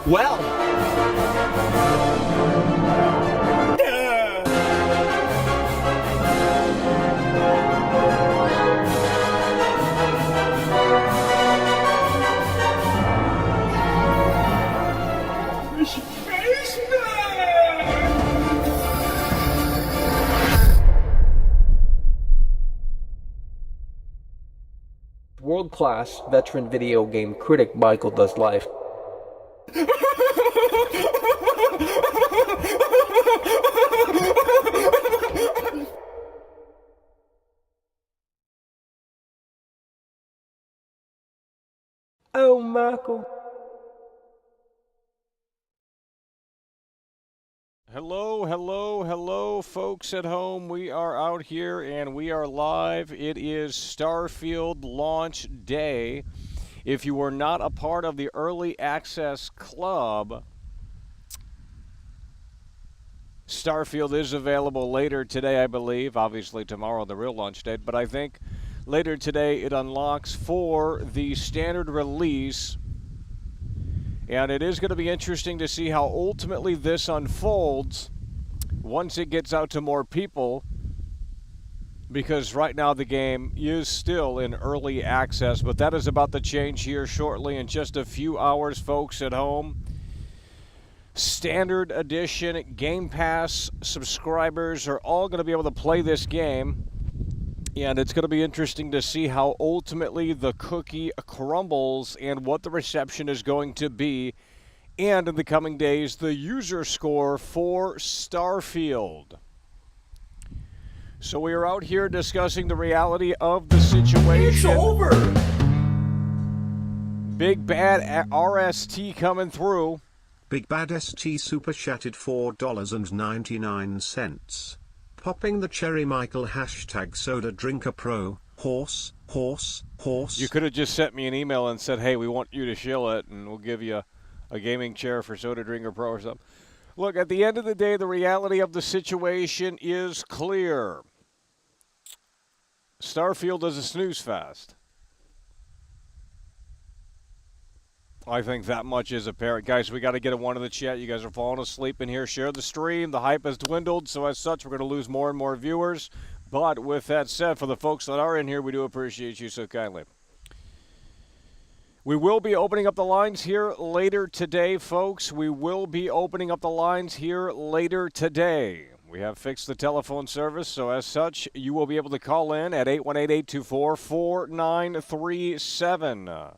Well. World-class veteran video game critic Michael Does Life. Oh, Michael. Hello, folks at home. We are out here and we are live. It is Starfield launch day. If you were not a part of the early access club, Starfield is available later today, I believe. Obviously tomorrow, the real launch date, but I think later today it unlocks for the standard release. And it is going to be interesting to see how ultimately this unfolds once it gets out to more people, because right now the game is still in early access, but that is about to change here shortly in just a few hours, folks at home. Standard Edition Game Pass subscribers are all going to be able to play this game, and it's going to be interesting to see how ultimately the cookie crumbles and what the reception is going to be, and in the coming days, the user score for Starfield. So we are out here discussing the reality of the situation. It's over! Big Bad RST coming through. Big Bad ST super chatted $4.99. Popping the cherry Michael hashtag soda drinker pro, horse. You could have just sent me an email and said, hey, we want you to shill it, and we'll give you a gaming chair for Soda Drinker Pro or something. Look, at the end of the day, the reality of the situation is clear. Starfield is a snooze fest. I think that much is apparent. Guys, we got to get a one in the chat. You guys are falling asleep in here. Share the stream. The hype has dwindled, so as such, we're going to lose more and more viewers. But with that said, for the folks that are in here, we do appreciate you so kindly. We will be opening up the lines here later today, folks. We will be opening up the lines here later today. We have fixed the telephone service, so as such, you will be able to call in at 818-824-4937.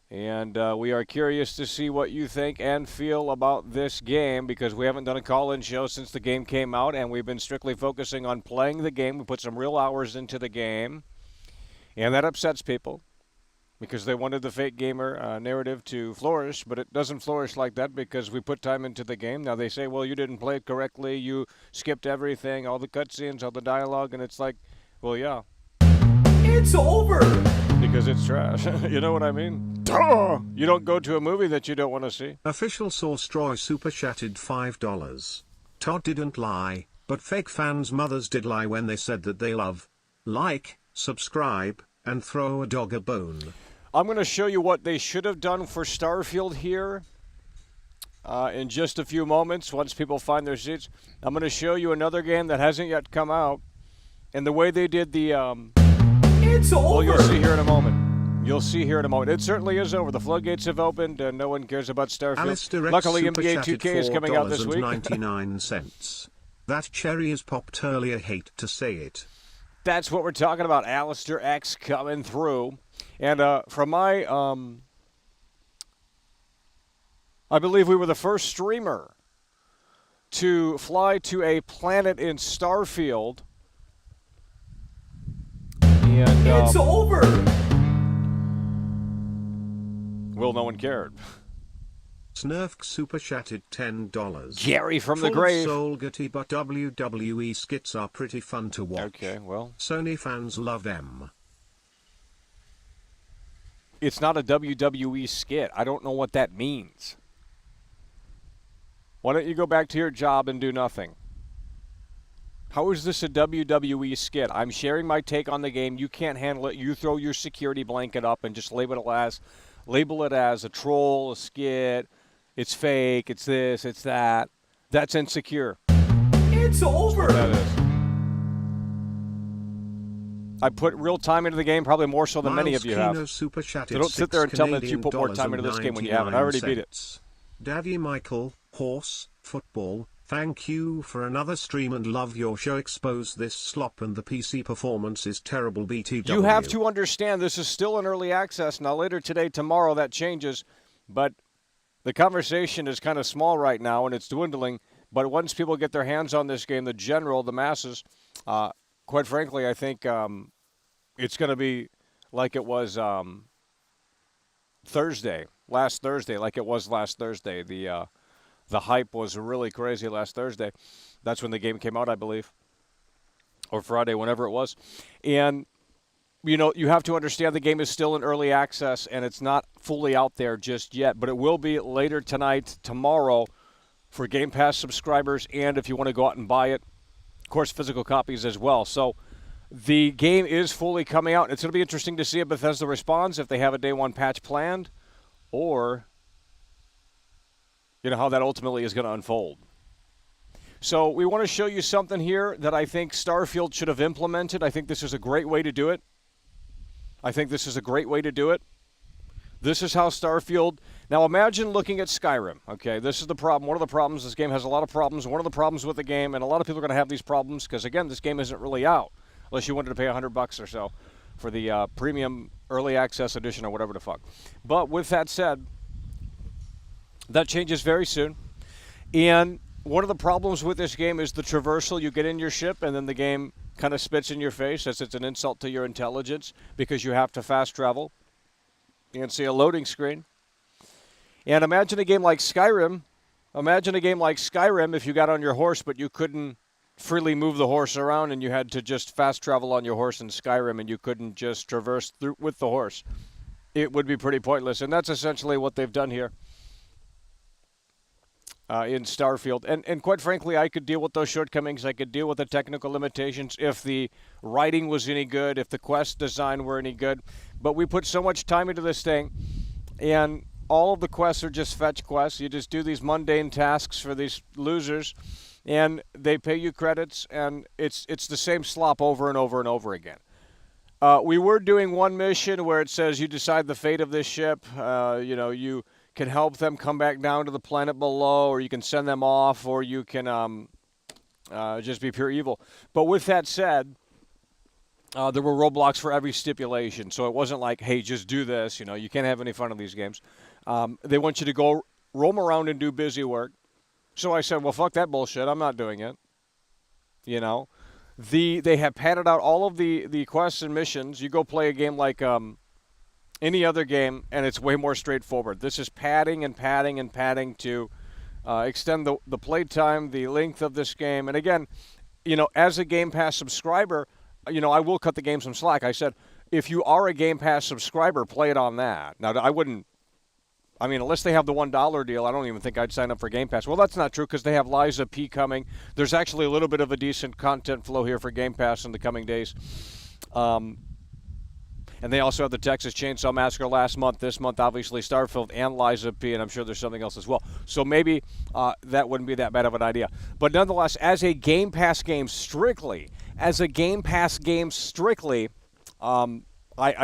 And we are curious to see what you think and feel about this game because we haven't done a call-in show since the game came out, and we've been strictly focusing on playing the game. We put some real hours into the game, and that upsets people because they wanted the fake gamer narrative to flourish, but it doesn't flourish like that because we put time into the game. Now they say, well, you didn't play it correctly, you skipped everything, all the cutscenes, all the dialogue, and it's like, well, yeah. It's over! Because it's trash. You know what I mean? Duh! You don't go to a movie that you don't want to see. Official source Troy super chatted $5. Todd didn't lie, but fake fans' mothers did lie when they said that they love, like, subscribe, and throw a dog a bone. I'm going to show you what they should have done for Starfield here in just a few moments once people find their seats. I'm going to show you another game that hasn't yet come out. And the way they did the... It's over! Well, you'll see here in a moment. You'll see here in a moment. It certainly is over. The floodgates have opened, and no one cares about Starfield. Alistair Luckily, super NBA chatted 2K is coming out this week. $4.99. That cherry is popped earlier, hate to say it. That's what we're talking about. Alistair X coming through. And from my, I believe we were the first streamer to fly to a planet in Starfield. And, It's over! well, no one cared. Snurfk super chatted $10. Gary from the Full grave. soul gutty, but WWE skits are pretty fun to watch. Okay, well. Sony fans love them. It's not a WWE skit. I don't know what that means. Why don't you go back to your job and do nothing? How is this a WWE skit? I'm sharing my take on the game. You can't handle it. You throw your security blanket up and just label it as a troll, a skit. It's fake. It's this. It's that. That's insecure. It's over! That is. I put real time into the game, probably more so than many of you have. Super So don't sit there and tell me that you put more time into this game when you haven't. I already beat it. Daddy Michael, horse, football, thank you for another stream and love your show. Expose this slop and the PC performance is terrible. BTW. You have to understand this is still in early access. Now later today, tomorrow, that changes. But the conversation is kind of small right now and it's dwindling. But once people get their hands on this game, the masses, quite frankly, I think it's going to be like it was last Thursday, like it was last Thursday. The hype was really crazy last Thursday. That's when the game came out, I believe, or Friday, whenever it was. And, you know, you have to understand the game is still in early access, and it's not fully out there just yet. But it will be later tonight, tomorrow, for Game Pass subscribers, and if you want to go out and buy it, of course, physical copies as well. So the game is fully coming out. It's going to be interesting to see if Bethesda responds, if they have a day one patch planned, or, you know, how that ultimately is going to unfold. So we want to show you something here that I think Starfield should have implemented. I think this is a great way to do it. This is how Starfield... Now imagine looking at Skyrim, okay? This is the problem. One of the problems, this game has a lot of problems. One of the problems with the game, and a lot of people are going to have these problems because, again, this game isn't really out unless you wanted to pay $100 or so for the premium early access edition or whatever the fuck. But with that said, that changes very soon. And one of the problems with this game is the traversal. You get in your ship, and then the game kind of spits in your face as it's an insult to your intelligence because you have to fast travel. You can see a loading screen. And imagine a game like Skyrim. If you got on your horse, but you couldn't freely move the horse around and you had to just fast travel on your horse in Skyrim and you couldn't just traverse through with the horse. It would be pretty pointless. And that's essentially what they've done here in Starfield. And quite frankly, I could deal with those shortcomings. I could deal with the technical limitations if the writing was any good, if the quest design were any good. But we put so much time into this thing, and all of the quests are just fetch quests. You just do these mundane tasks for these losers, and they pay you credits, and it's the same slop over and over and over again. We were doing one mission where it says you decide the fate of this ship. You can help them come back down to the planet below, or you can send them off, or you can just be pure evil. But with that said, there were roadblocks for every stipulation, so it wasn't like, hey, just do this. You can't have any fun in these games. They want you to go roam around and do busy work. So I said, well, fuck that bullshit. I'm not doing it. They have padded out all of the quests and missions. You go play a game like any other game, and it's way more straightforward. This is padding and padding and padding to extend the play time, the length of this game. And again, as a Game Pass subscriber, I will cut the game some slack. I said, if you are a Game Pass subscriber, play it on that. Now, unless they have the $1 deal, I don't even think I'd sign up for Game Pass. Well, that's not true because they have Liza P coming. There's actually a little bit of a decent content flow here for Game Pass in the coming days. And they also have the Texas Chainsaw Massacre last month. This month, obviously, Starfield and Liza P, and I'm sure there's something else as well. So maybe that wouldn't be that bad of an idea. But nonetheless, as a Game Pass game strictly, I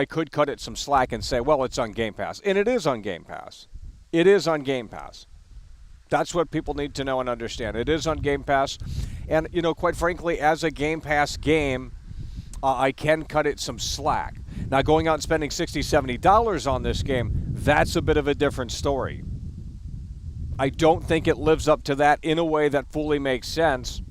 could cut it some slack and say, well, it's on Game Pass. And it is on Game Pass. It is on Game Pass. That's what people need to know and understand. It is on Game Pass. And, quite frankly, as a Game Pass game, I can cut it some slack. Now, going out and spending $60, $70 on this game, that's a bit of a different story. I don't think it lives up to that in a way that fully makes sense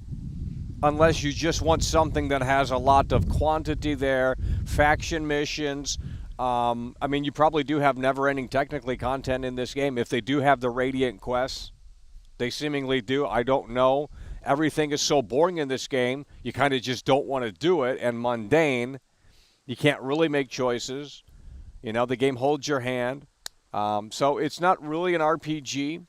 unless you just want something that has a lot of quantity there, faction missions. You probably do have never-ending technically content in this game. If they do have the Radiant quests, they seemingly do. I don't know. Everything is so boring in this game, you kind of just don't want to do it, and mundane. You can't really make choices. The game holds your hand. So it's not really an RPG.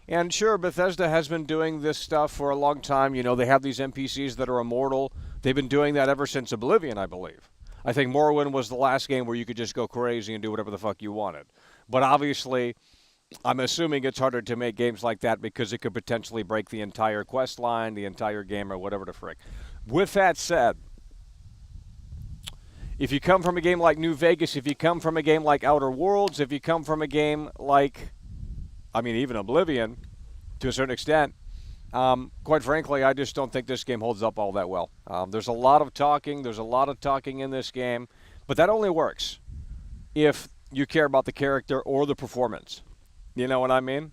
And sure, Bethesda has been doing this stuff for a long time. They have these NPCs that are immortal. They've been doing that ever since Oblivion, I believe. I think Morrowind was the last game where you could just go crazy and do whatever the fuck you wanted. But obviously, I'm assuming it's harder to make games like that because it could potentially break the entire quest line, the entire game, or whatever the frick. With that said, if you come from a game like New Vegas, if you come from a game like Outer Worlds, if you come from a game like, even Oblivion, to a certain extent, quite frankly, I just don't think this game holds up all that well. There's a lot of talking. There's a lot of talking in this game. But that only works if you care about the character or the performance. You know what I mean?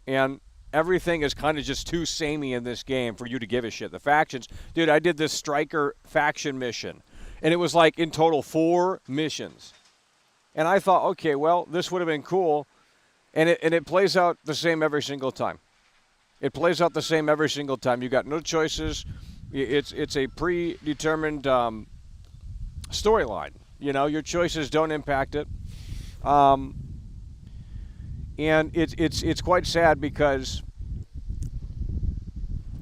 And everything is kind of just too samey in this game for you to give a shit. The factions. Dude, I did this Striker faction mission. And it was like in total 4 missions. And I thought, okay, well, this would have been cool. And it plays out the same every single time. It plays out the same every single time. You got no choices. It's a predetermined storyline. Your choices don't impact it. And it's quite sad because,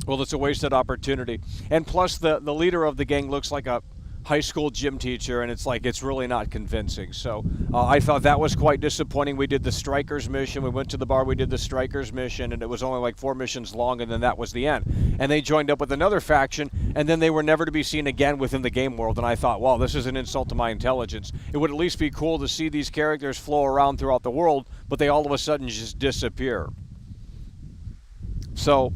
well, it's a wasted opportunity. And plus, the leader of the gang looks like a high school gym teacher, and it's really not convincing. So I thought that was quite disappointing. We did the Strikers mission. We went to the bar. We did the Strikers mission, and it was only like 4 missions long, and then that was the end. And they joined up with another faction, and then they were never to be seen again within the game world. And I thought, wow, this is an insult to my intelligence. It would at least be cool to see these characters flow around throughout the world, but they all of a sudden just disappear. So,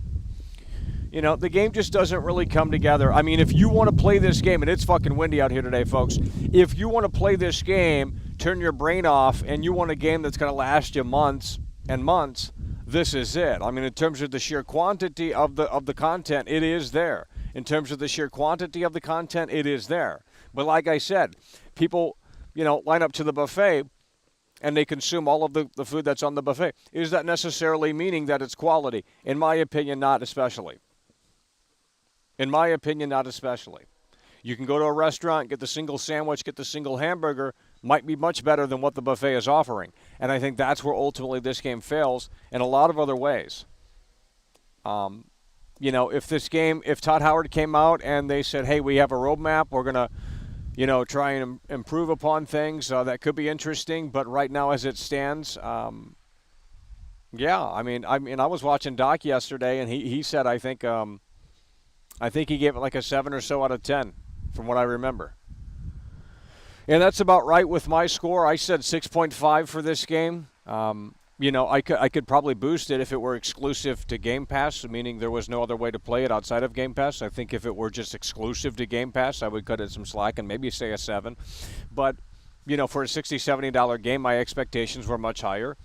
the game just doesn't really come together. If you want to play this game, and it's fucking windy out here today, folks. If you want to play this game, turn your brain off, and you want a game that's going to last you months and months, this is it. In terms of the sheer quantity of the content, it is there. In terms of the sheer quantity of the content, it is there. But like I said, people, line up to the buffet, and they consume all of the food that's on the buffet. Is that necessarily meaning that it's quality? In my opinion, not especially. In my opinion, not especially. You can go to a restaurant, get the single sandwich, get the single hamburger, might be much better than what the buffet is offering. And I think that's where ultimately this game fails in a lot of other ways. If Todd Howard came out and they said, hey, we have a roadmap, we're going to, try and improve upon things, that could be interesting. But right now as it stands, I was watching Doc yesterday, and he said, I think he gave it like a 7 or so out of 10, from what I remember. And that's about right with my score. I said 6.5 for this game. I could probably boost it if it were exclusive to Game Pass, meaning there was no other way to play it outside of Game Pass. I think if it were just exclusive to Game Pass, I would cut it some slack and maybe say a 7. But, for a $60, $70 game, my expectations were much higher.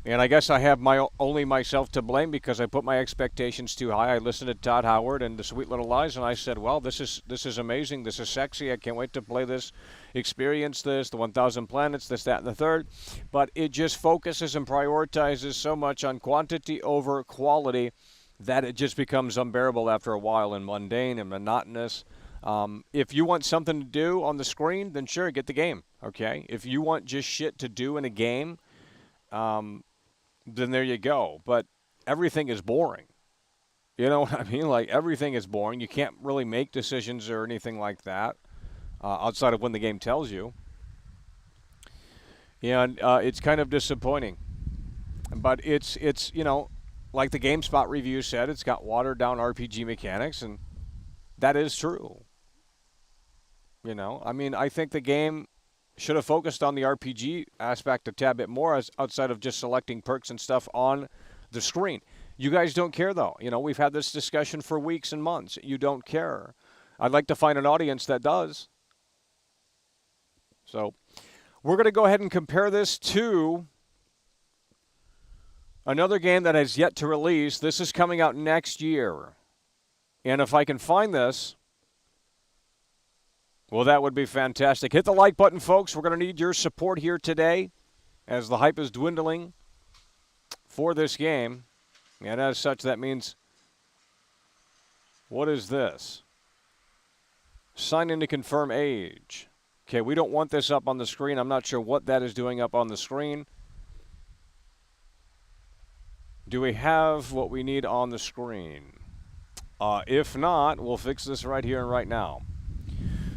And I guess I have only myself to blame because I put my expectations too high. I listened to Todd Howard and the Sweet Little Lies, and I said, well, this is amazing. This is sexy. I can't wait to play this, experience this, the 1,000 planets, this, that, and the third. But it just focuses and prioritizes so much on quantity over quality that it just becomes unbearable after a while and mundane and monotonous. If you want something to do on the screen, then sure, get the game, okay? If you want just shit to do in a game, then there you go. But everything is boring. You know what I mean? Like, everything is boring. You can't really make decisions or anything like that outside of when the game tells you. And it's kind of disappointing. But it's like the GameSpot review said, it's got watered-down RPG mechanics, and that is true. I think the game should have focused on the RPG aspect a tad bit more outside of just selecting perks and stuff on the screen. You guys don't care, though. We've had this discussion for weeks and months. You don't care. I'd like to find an audience that does. So we're going to go ahead and compare this to another game that has yet to release. This is coming out next year. And if I can find this, well, that would be fantastic. Hit the like button, folks. We're going to need your support here today as the hype is dwindling for this game. And as such, that means, what is this? Sign in to confirm age. Okay, we don't want this up on the screen. I'm not sure what that is doing up on the screen. Do we have what we need on the screen? If not, we'll fix this right here and right now.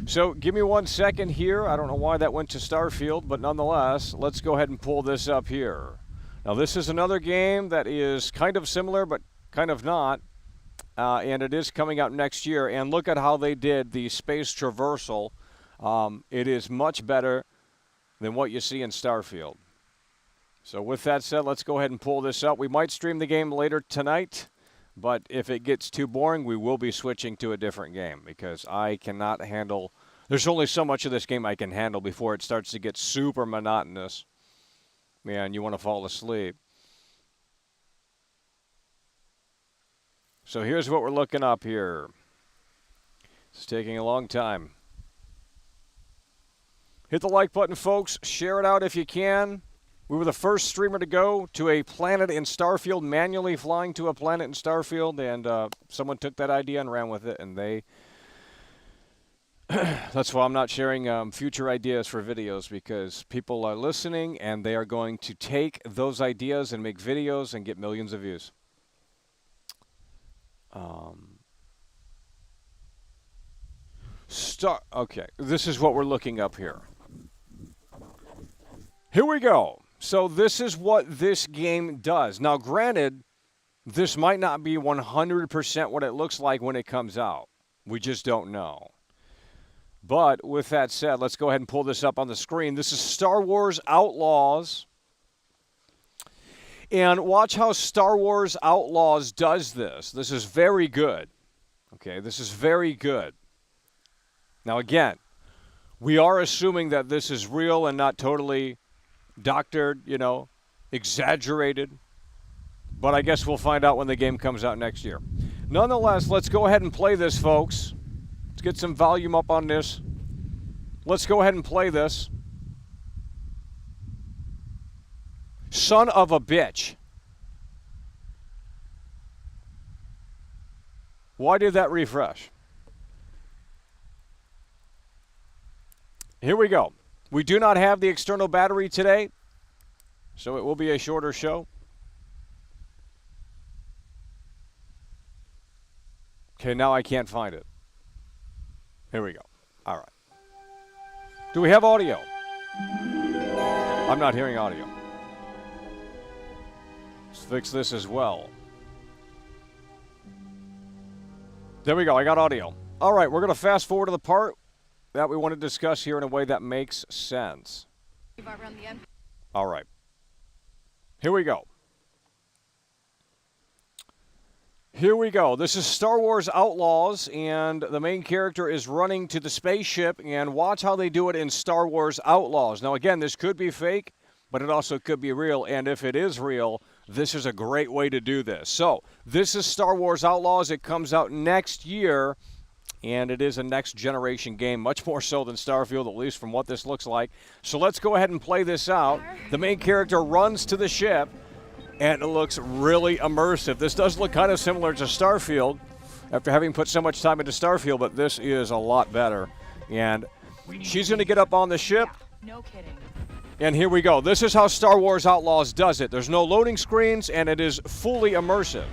So give me 1 second here. I don't know why that went to Starfield, but nonetheless, let's go ahead and pull this up here. Now, this is another game that is kind of similar, but kind of not, and it is coming out next year. And look at how they did the space traversal. It is much better than what you see in Starfield. So with that said, let's go ahead and pull this up. We might stream the game later tonight. But if it gets too boring, we will be switching to a different game because I cannot handle – there's only so much of this game I can handle before it starts to get super monotonous. Man, you want to fall asleep. So here's what we're looking up here. It's taking a long time. Hit the like button, folks. Share it out if you can. We were the first streamer to go to a planet in Starfield, manually flying to a planet in Starfield, and someone took that idea and ran with it, and they... That's why I'm not sharing future ideas for videos, because people are listening, and they are going to take those ideas and make videos and get millions of views. Okay, this is what we're looking up here. Here we go. So this is what this game does. Now, granted, this might not be 100% what it looks like when it comes out. We just don't know. But with that said, let's go ahead and pull this up on the screen. This is Star Wars Outlaws. And watch how Star Wars Outlaws does this. This is very good. Okay, this is very good. Now, again, we are assuming that this is real and not totally doctored, exaggerated. But I guess we'll find out when the game comes out next year. Nonetheless, let's go ahead and play this, folks. Let's get some volume up on this. Let's go ahead and play this. Son of a bitch. Why did that refresh? Here we go. We do not have the external battery today, so it will be a shorter show. Okay, now I can't find it. Here we go. All right. Do we have audio? I'm not hearing audio. Let's fix this as well. There we go. I got audio. All right, we're going to fast forward to the part that we want to discuss here in a way that makes sense. All right. Here we go. Here we go. This is Star Wars Outlaws, and the main character is running to the spaceship, and watch how they do it in Star Wars Outlaws. Now, again, this could be fake, but it also could be real, and if it is real, this is a great way to do this. So, this is Star Wars Outlaws. It comes out next year, and it is a next-generation game, much more so than Starfield, at least from what this looks like. So let's go ahead and play this out. The main character runs to the ship, and it looks really immersive. This does look kind of similar to Starfield after having put so much time into Starfield, but this is a lot better. And she's going to get up on the ship. No kidding. And here we go. This is how Star Wars Outlaws does it. There's no loading screens, and it is fully immersive.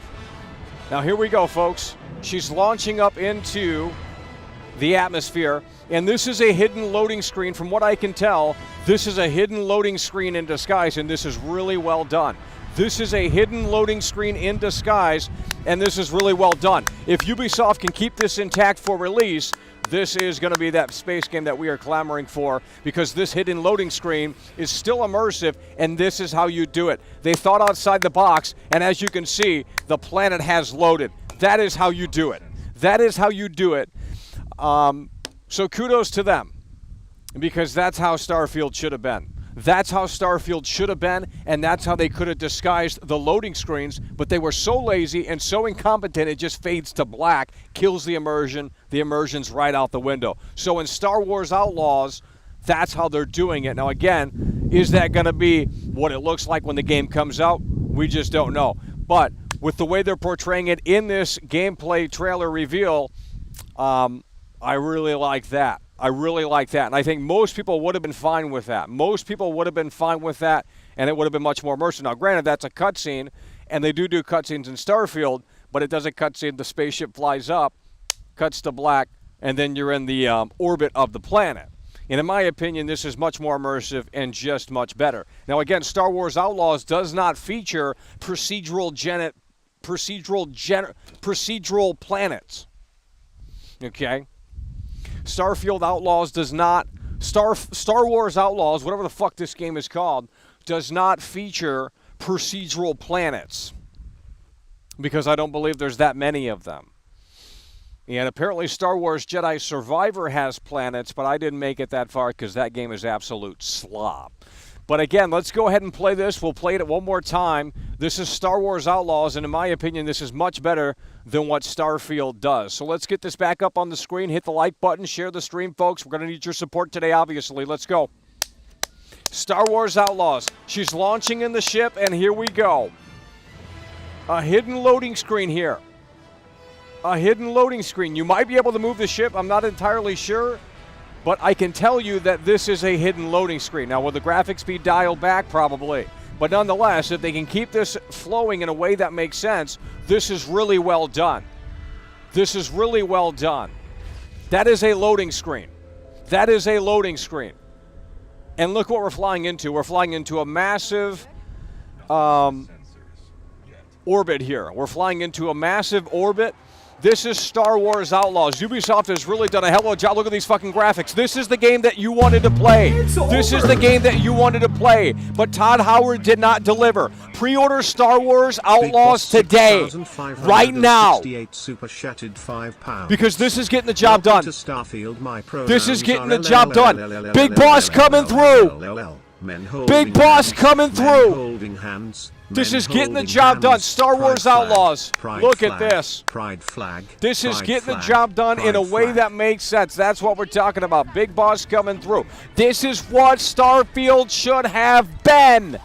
Now here we go, folks. She's launching up into the atmosphere, and this is a hidden loading screen. From what I can tell, this is a hidden loading screen in disguise, and this is really well done. This is a hidden loading screen in disguise, and this is really well done. If Ubisoft can keep this intact for release, this is going to be that space game that we are clamoring for, because this hidden loading screen is still immersive, and this is how you do it. They thought outside the box, and as you can see, the planet has loaded. That is how you do it. That is how you do it. So kudos to them, because that's how Starfield should have been. That's how Starfield should have been, and that's how they could have disguised the loading screens, but they were so lazy and so incompetent it just fades to black, kills the immersion. The immersion's right out the window. So in Star Wars Outlaws, that's how they're doing it. Now again, is that going to be what it looks like when the game comes out? We just don't know. But with the way they're portraying it in this gameplay trailer reveal, I really like that. I really like that. And I think most people would have been fine with that. Most people would have been fine with that, and it would have been much more immersive. Now, granted, that's a cutscene, and they do cutscenes in Starfield, but it does a cutscene, the spaceship flies up, cuts to black, and then you're in the orbit of the planet. And in my opinion, this is much more immersive and just much better. Now, again, Star Wars Outlaws does not feature procedural planets. Okay? Starfield Outlaws does not, Star Wars Outlaws, whatever the fuck this game is called, does not feature procedural planets, because I don't believe there's that many of them. And apparently Star Wars Jedi Survivor has planets, but I didn't make it that far because that game is absolute slop. But again, let's go ahead and play this. We'll play it one more time. This is Star Wars Outlaws, and in my opinion, this is much better than what Starfield does. So let's get this back up on the screen. Hit the like button. Share the stream, folks. We're going to need your support today, obviously. Let's go. Star Wars Outlaws. She's launching in the ship, and here we go. A hidden loading screen here. A hidden loading screen. You might be able to move the ship. I'm not entirely sure. But I can tell you that this is a hidden loading screen. Now, will the graphics be dialed back? Probably. But nonetheless, if they can keep this flowing in a way that makes sense, this is really well done. This is really well done. That is a loading screen. That is a loading screen. And look what we're flying into. We're flying into a massive orbit here. We're flying into a massive orbit. This is Star Wars Outlaws. Ubisoft has really done a hell of a job. Look at these fucking graphics. This is the game that you wanted to play. This is the game that you wanted to play. But Todd Howard did not deliver. Pre-order Star Wars Outlaws today. Right now. Because this is getting the job done. This is getting the job done. Big Boss coming through. Big Boss coming through. This is getting the job done. Star Wars Outlaws. Look at this. This is getting the job done in a way that makes sense. That's what we're talking about. Big Boss coming through. This is what Starfield should have been.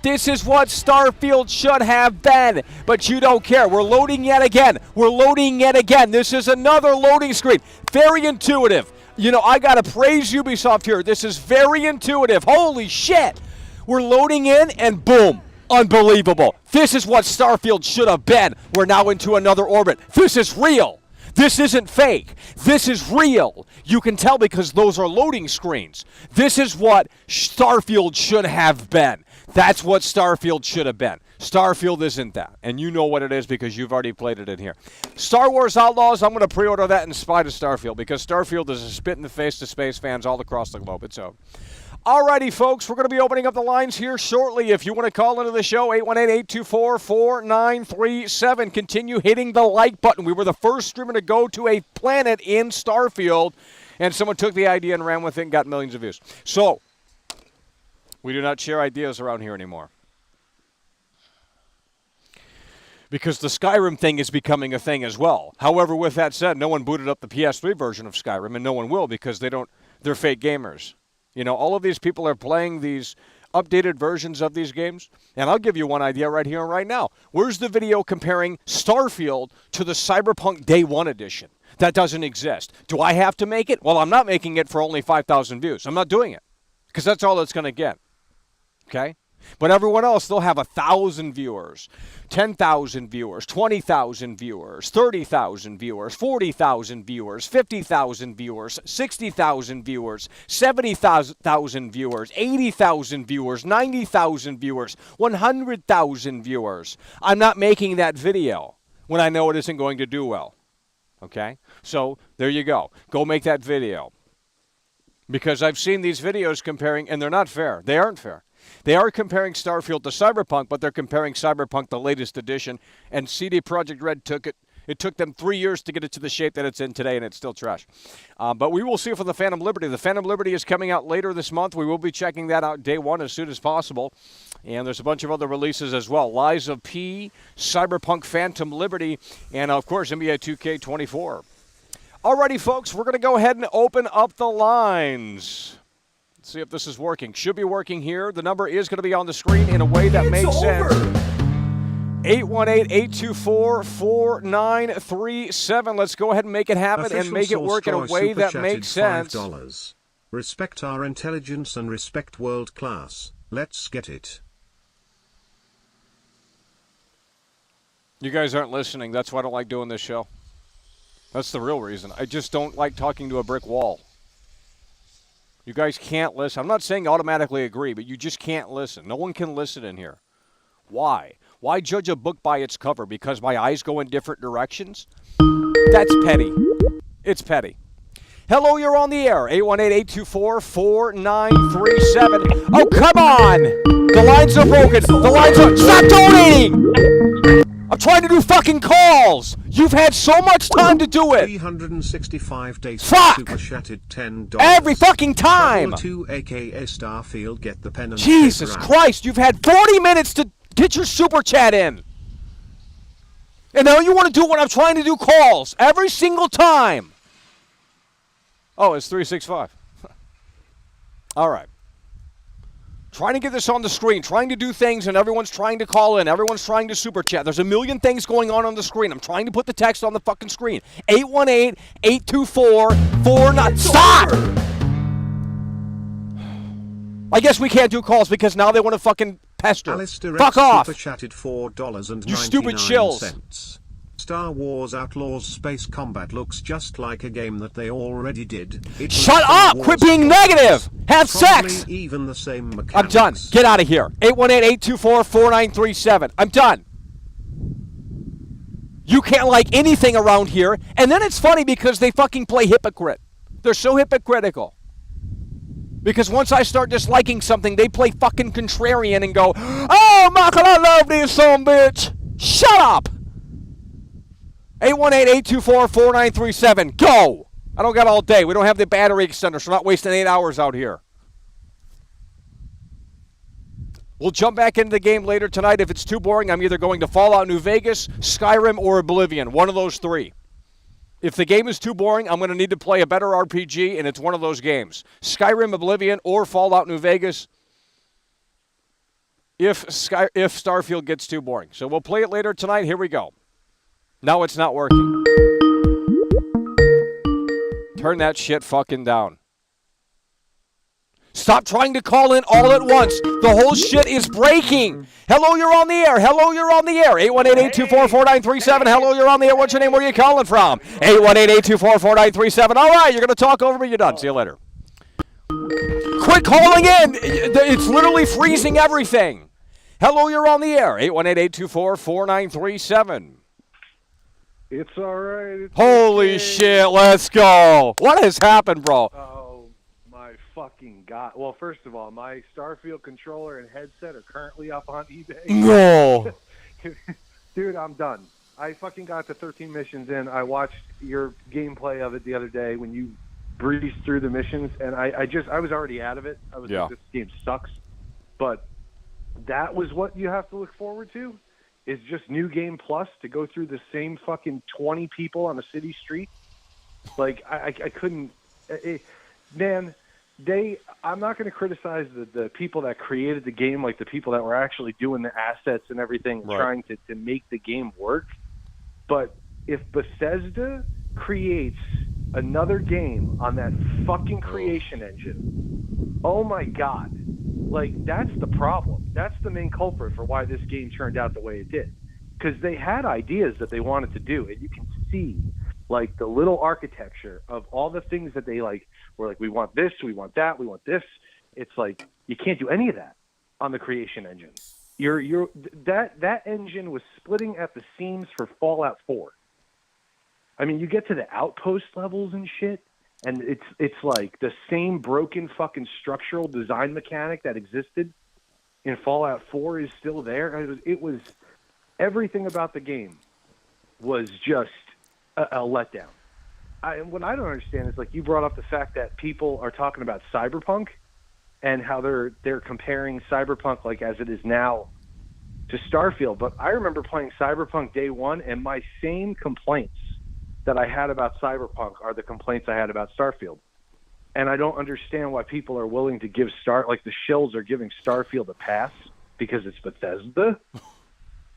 This is what Starfield should have been. But you don't care. We're loading yet again. We're loading yet again. This is another loading screen. Very intuitive. You know, I got to praise Ubisoft here. This is very intuitive. Holy shit. We're loading in and boom. Unbelievable. This is what Starfield should have been. We're now into another orbit. This is real. This isn't fake. This is real. You can tell because those are loading screens. This is what Starfield should have been. That's what Starfield should have been. Starfield isn't that. And you know what it is because you've already played it in here. Star Wars Outlaws, I'm going to pre-order that in spite of Starfield because Starfield is a spit in the face to space fans all across the globe. It's over. Alrighty, folks, we're going to be opening up the lines here shortly. If you want to call into the show, 818-824-4937. Continue hitting the like button. We were the first streamer to go to a planet in Starfield, and someone took the idea and ran with it and got millions of views. So, we do not share ideas around here anymore. Because the Skyrim thing is becoming a thing as well. However, with that said, no one booted up the PS3 version of Skyrim, and no one will because they're fake gamers. You know, all of these people are playing these updated versions of these games. And I'll give you one idea right here and right now. Where's the video comparing Starfield to the Cyberpunk Day 1 edition? That doesn't exist. Do I have to make it? Well, I'm not making it for only 5,000 views. I'm not doing it because that's all it's going to get. Okay? But everyone else, they'll have 1,000 viewers, 10,000 viewers, 20,000 viewers, 30,000 viewers, 40,000 viewers, 50,000 viewers, 60,000 viewers, 70,000 viewers, 80,000 viewers, 90,000 viewers, 100,000 viewers. I'm not making that video when I know it isn't going to do well. Okay? So there you go. Go make that video. Because I've seen these videos comparing, and they're not fair. They aren't fair. They are comparing Starfield to Cyberpunk, but they're comparing Cyberpunk, the latest edition, and CD Projekt Red took it. It took them 3 years to get it to the shape that it's in today, and it's still trash. But we will see for the Phantom Liberty. The Phantom Liberty is coming out later this month. We will be checking that out day one as soon as possible. And there's a bunch of other releases as well. Lies of P, Cyberpunk Phantom Liberty, and, of course, NBA 2K24. Alrighty, folks, we're going to go ahead and open up the lines. See if this is working. Should be working here. The number is going to be on the screen in a way that makes sense. 818-824-4937. Let's go ahead and make it happen and make it work in a way that makes sense. $5. Respect our intelligence and respect world class. Let's get it. You guys aren't listening. That's why I don't like doing this show. That's the real reason. I just don't like talking to a brick wall. You guys can't listen. I'm not saying automatically agree, but you just can't listen. No one can listen in here. Why? Why judge a book by its cover? Because my eyes go in different directions? That's petty. It's petty. Hello, you're on the air. 818-824-4937. Oh, come on! The lines are broken. The lines are... Stop donating! I'm trying to do fucking calls! You've had so much time to do it! 365 days. Fuck! Super chatted $10. Every fucking time! To aka Starfield, get the pen and Jesus paper out. Christ, you've had 40 minutes to get your super chat in. And now you want to do it when I'm trying to do calls. Every single time. Oh, it's 365. All right. Trying to get this on the screen, trying to do things, and everyone's trying to call in. Everyone's trying to super chat. There's a million things going on the screen. I'm trying to put the text on the fucking screen. 818-824-49... Stop! I guess we can't do calls because now they want to fucking pester. Alistair Fuck off! Super chatted $4.99. You stupid shills. Star Wars Outlaws Space Combat looks just like a game that they already did. Shut up! Quit being negative! Have sex! Even the same mechanics. I'm done. Get out of here. 818-824-4937. I'm done. You can't like anything around here. And then it's funny because they fucking play hypocrite. They're so hypocritical. Because once I start disliking something, they play fucking contrarian and go, oh, Michael, I love this son bitch. Shut up! 818-824-4937. Go! I don't got all day. We don't have the battery extender, so we're not wasting 8 hours out here. We'll jump back into the game later tonight. If it's too boring, I'm either going to Fallout New Vegas, Skyrim, or Oblivion. One of those three. If the game is too boring, I'm going to need to play a better RPG, and it's one of those games. Skyrim, Oblivion, or Fallout New Vegas if Starfield gets too boring. So we'll play it later tonight. Here we go. Now it's not working. Turn that shit fucking down. Stop trying to call in all at once. The whole shit is breaking. Hello, you're on the air. Hello, you're on the air. 818-824-4937. Hello, you're on the air. What's your name? Where are you calling from? 818-824-4937. All right, you're going to talk over me. You're done. See you later. Quit calling in. It's literally freezing everything. Hello, you're on the air. 818-824-4937. It's all right. Holy shit, let's go. What has happened, bro? Oh, my fucking god. Well, first of all, my Starfield controller and headset are currently up on eBay. No. Dude, I'm done. I fucking got the 13 missions in. I watched your gameplay of it the other day when you breezed through the missions, and I was already out of it. I was like, this game sucks. But that was what you have to look forward to, is just New Game Plus to go through the same fucking 20 people on a city street. Like, I couldn't... man, I'm not going to criticize the people that created the game, like the people that were actually doing the assets and everything, and trying to make the game work. But if Bethesda creates another game on that fucking creation engine, oh my god, like, that's the problem. That's the main culprit for why this game turned out the way it did. Because they had ideas that they wanted to do, and you can see, like, the little architecture of all the things that they, like, were like, we want this, we want that, we want this. It's like, you can't do any of that on the creation engine. That engine was splitting at the seams for Fallout 4. I mean, you get to the outpost levels and shit, and it's like the same broken fucking structural design mechanic that existed in Fallout 4 is still there. It was everything about the game was just a letdown. What I don't understand is, like, you brought up the fact that people are talking about Cyberpunk and how they're comparing Cyberpunk, like, as it is now, to Starfield. But I remember playing Cyberpunk day one, and my same complaints that I had about Cyberpunk are the complaints I had about Starfield. And I don't understand why people are willing to give like, the shills are giving Starfield a pass because it's Bethesda.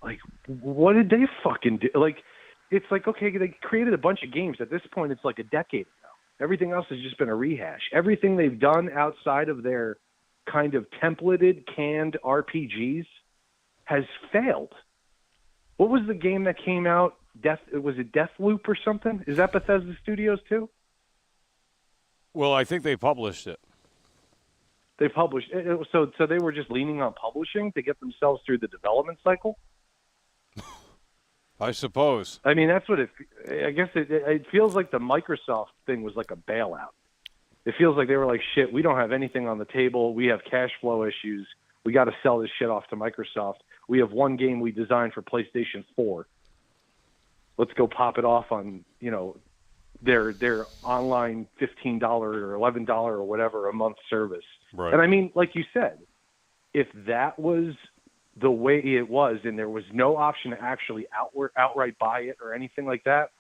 Like, what did they fucking do? Like, it's like, okay, they created a bunch of games. At this point, it's like a decade ago. Everything else has just been a rehash. Everything they've done outside of their kind of templated, canned RPGs has failed. What was the game that came out? Was it Deathloop or something? Is that Bethesda Studios too? Well, I think they published it. They published it. So they were just leaning on publishing to get themselves through the development cycle? I suppose. I mean, that's what I guess it feels like the Microsoft thing was like a bailout. It feels like they were like, shit, we don't have anything on the table. We have cash flow issues. We got to sell this shit off to Microsoft. We have one game we designed for PlayStation 4. Let's go pop it off on, their online $15 or $11 or whatever a month service. Right. And I mean, like you said, if that was the way it was and there was no option to actually outright buy it or anything like that,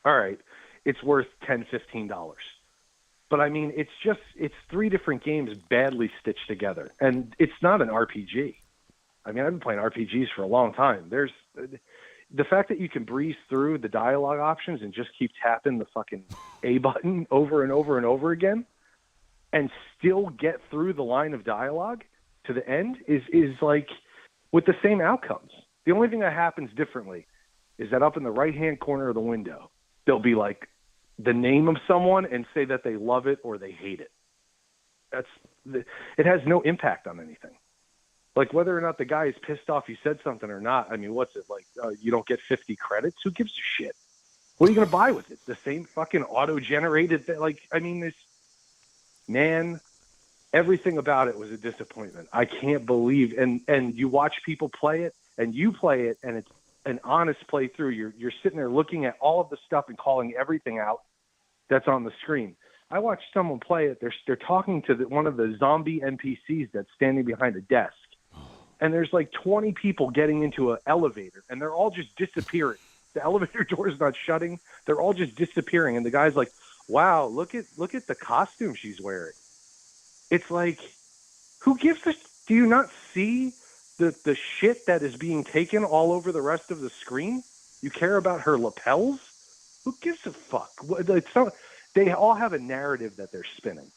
all right, it's worth $10, $15. But I mean, it's three different games badly stitched together, and it's not an RPG. I mean, I've been playing RPGs for a long time. There's the fact that you can breeze through the dialogue options and just keep tapping the fucking A button over and over and over again and still get through the line of dialogue to the end is like with the same outcomes. The only thing that happens differently is that up in the right-hand corner of the window, there'll be like the name of someone and say that they love it or they hate it. It has no impact on anything. Like, whether or not the guy is pissed off you said something or not, I mean, what's it like? You don't get 50 credits? Who gives a shit? What are you going to buy with it? The same fucking auto-generated thing? Like, I mean, everything about it was a disappointment. I can't believe, and you watch people play it, and you play it, and it's an honest playthrough. You're sitting there looking at all of the stuff and calling everything out that's on the screen. I watched someone play it. They're talking to one of the zombie NPCs that's standing behind a desk. And there's like 20 people getting into an elevator, and they're all just disappearing. The elevator door is not shutting. They're all just disappearing. And the guy's like, wow, look at the costume she's wearing. It's like, who gives a... Do you not see the shit that is being taken all over the rest of the screen? You care about her lapels? Who gives a fuck? They all have a narrative that they're spinning.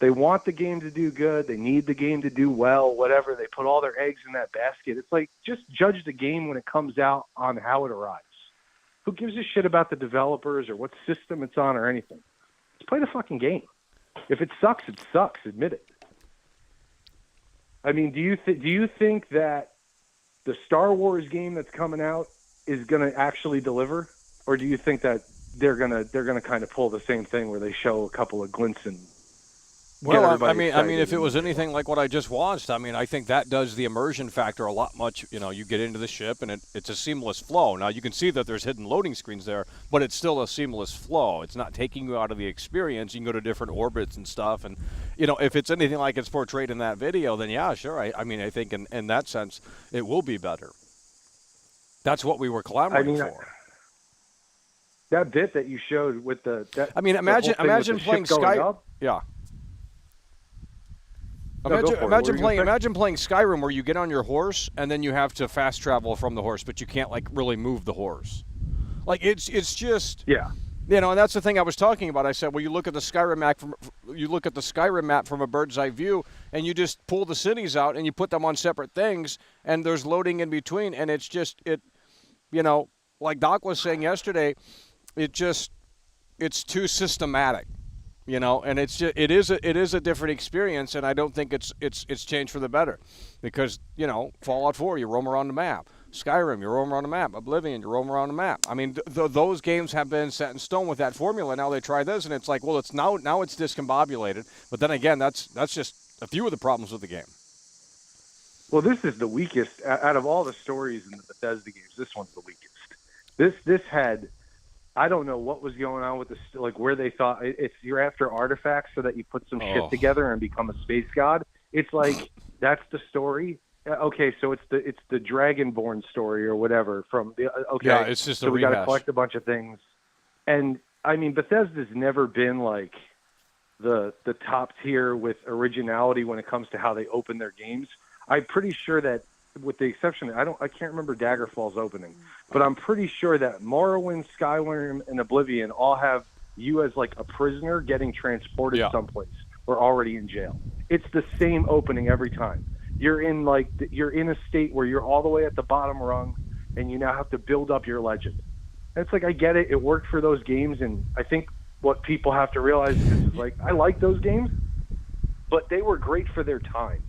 They want the game to do good. They need the game to do well, whatever. They put all their eggs in that basket. It's like, just judge the game when it comes out on how it arrives. Who gives a shit about the developers or what system it's on or anything? Just play the fucking game. If it sucks, it sucks. Admit it. I mean, do you think that the Star Wars game that's coming out is going to actually deliver, or do you think that they're gonna kind of pull the same thing where they show a couple of glints and Well, I everybody mean, excited. if it was anything like what I just watched, I mean, I think that does the immersion factor a lot much. You know, you get into the ship and it's a seamless flow. Now you can see that there's hidden loading screens there, but it's still a seamless flow. It's not taking you out of the experience. You can go to different orbits and stuff, and you know, if it's anything like it's portrayed in that video, then yeah, sure. I mean, I think in that sense, it will be better. That's what we were clamoring for. That bit that you showed with I mean, imagine playing Sky. Yeah. Imagine playing Skyrim where you get on your horse and then you have to fast travel from the horse, but you can't like really move the horse. Like it's just Yeah. You know, and that's the thing I was talking about. I said, well, you look at the Skyrim map from a bird's eye view, and you just pull the cities out and you put them on separate things, and there's loading in between, and it's just you know, like Doc was saying yesterday, it's too systematic. You know, and it is a different experience, and I don't think it's changed for the better, because you know, Fallout 4, you roam around the map. Skyrim, you roam around the map. Oblivion, you roam around the map. I mean, those games have been set in stone with that formula. Now they try this, and it's like, well, it's now it's discombobulated. But then again, that's just a few of the problems with the game. Well, this is the weakest out of all the stories in the Bethesda games. This one's the weakest. This had. I don't know what was going on with this, like where they thought it's you're after artifacts so that you put some shit together and become a space god. It's like that's the story. Okay, so it's the Dragonborn story or whatever from the okay. Yeah, it's just so we got to collect a bunch of things, and I mean Bethesda's never been like the top tier with originality when it comes to how they open their games. I'm pretty sure that, with the exception, I can't remember Daggerfall's opening, but I'm pretty sure that Morrowind, Skyrim, and Oblivion all have you as like a prisoner getting transported someplace or already in jail. It's the same opening every time. You're in a state where you're all the way at the bottom rung, and you now have to build up your legend. And it's like, I get it. It worked for those games, and I think what people have to realize is like, I like those games, but they were great for their time.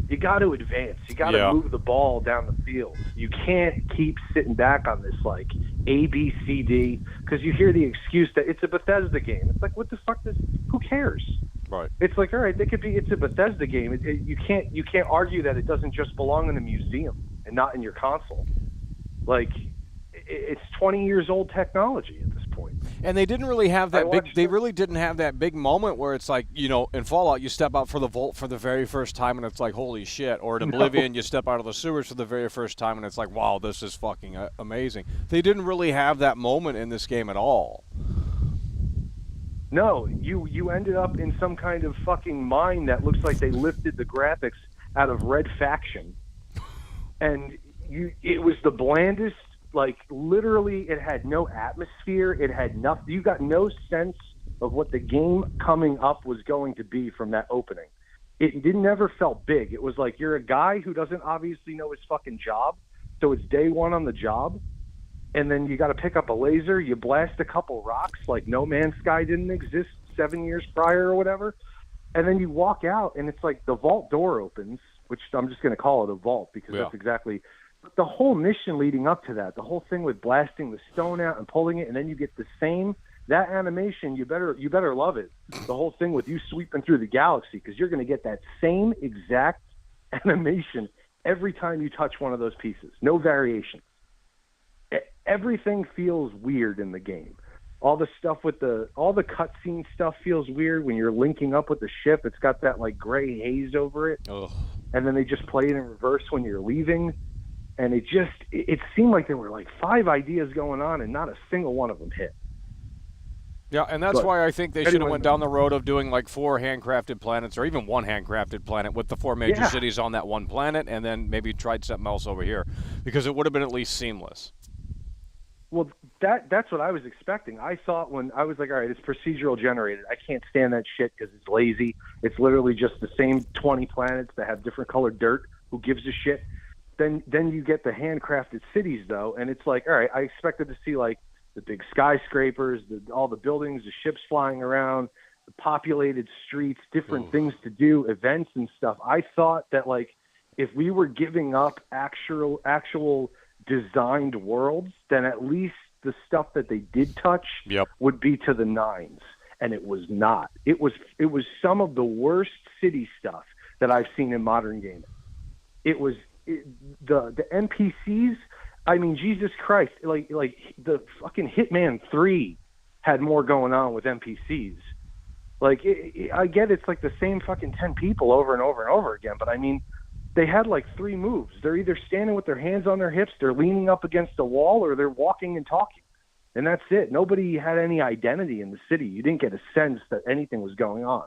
You got to advance. You got to move the ball down the field. You can't keep sitting back on this like A, B, C, D, because you hear the excuse that it's a Bethesda game. It's like, what the fuck? Who cares? Right. It's like, all right, it's a Bethesda game. You can't argue that it doesn't just belong in a museum and not in your console. Like, it's 20 years old technology at this point. And they didn't really have that big. They really didn't have that big moment where it's like, you know, in Fallout you step out for the vault for the very first time and it's like, holy shit. Or in Oblivion you step out of the sewers for the very first time and it's like, wow, this is fucking amazing. They didn't really have that moment in this game at all. No, you ended up in some kind of fucking mine that looks like they lifted the graphics out of Red Faction, and it was the blandest. Like, literally, it had no atmosphere. It had nothing. You got no sense of what the game coming up was going to be from that opening. It never felt big. It was like you're a guy who doesn't obviously know his fucking job, so it's day one on the job, and then you got to pick up a laser. You blast a couple rocks like No Man's Sky didn't exist 7 years prior or whatever, and then you walk out, and it's like the vault door opens, which I'm just going to call it a vault because that's exactly – the whole mission leading up to that, the whole thing with blasting the stone out and pulling it, and then you get that animation, you better love it. The whole thing with you sweeping through the galaxy, because you're going to get that same exact animation every time you touch one of those pieces. No variation. Everything feels weird in the game. All the stuff with all the cutscene stuff feels weird when you're linking up with the ship. It's got that like gray haze over it. Ugh. And then they just play it in reverse when you're leaving. And it seemed like there were like 5 ideas going on and not a single one of them hit. Yeah, and that's why I think they should have went down the road of doing like 4 handcrafted planets or even 1 handcrafted planet with the 4 major cities on that one planet, and then maybe tried something else over here, because it would have been at least seamless. Well, that's what I was expecting. I thought when I was like, all right, it's procedural generated. I can't stand that shit because it's lazy. It's literally just the same 20 planets that have different colored dirt. Who gives a shit? Then you get the handcrafted cities, though, and it's like, all right, I expected to see, like, the big skyscrapers, all the buildings, the ships flying around, the populated streets, different things to do, events and stuff. I thought that, like, if we were giving up actual designed worlds, then at least the stuff that they did touch would be to the nines. and it was not. It was some of the worst city stuff that I've seen in modern gaming. The NPCs. I mean, Jesus Christ! Like the fucking Hitman 3 had more going on with NPCs. Like, I get it's like the same fucking 10 people over and over and over again, but I mean, they had like 3 moves. They're either standing with their hands on their hips, they're leaning up against a wall, or they're walking and talking. And that's it. Nobody had any identity in the city. You didn't get a sense that anything was going on.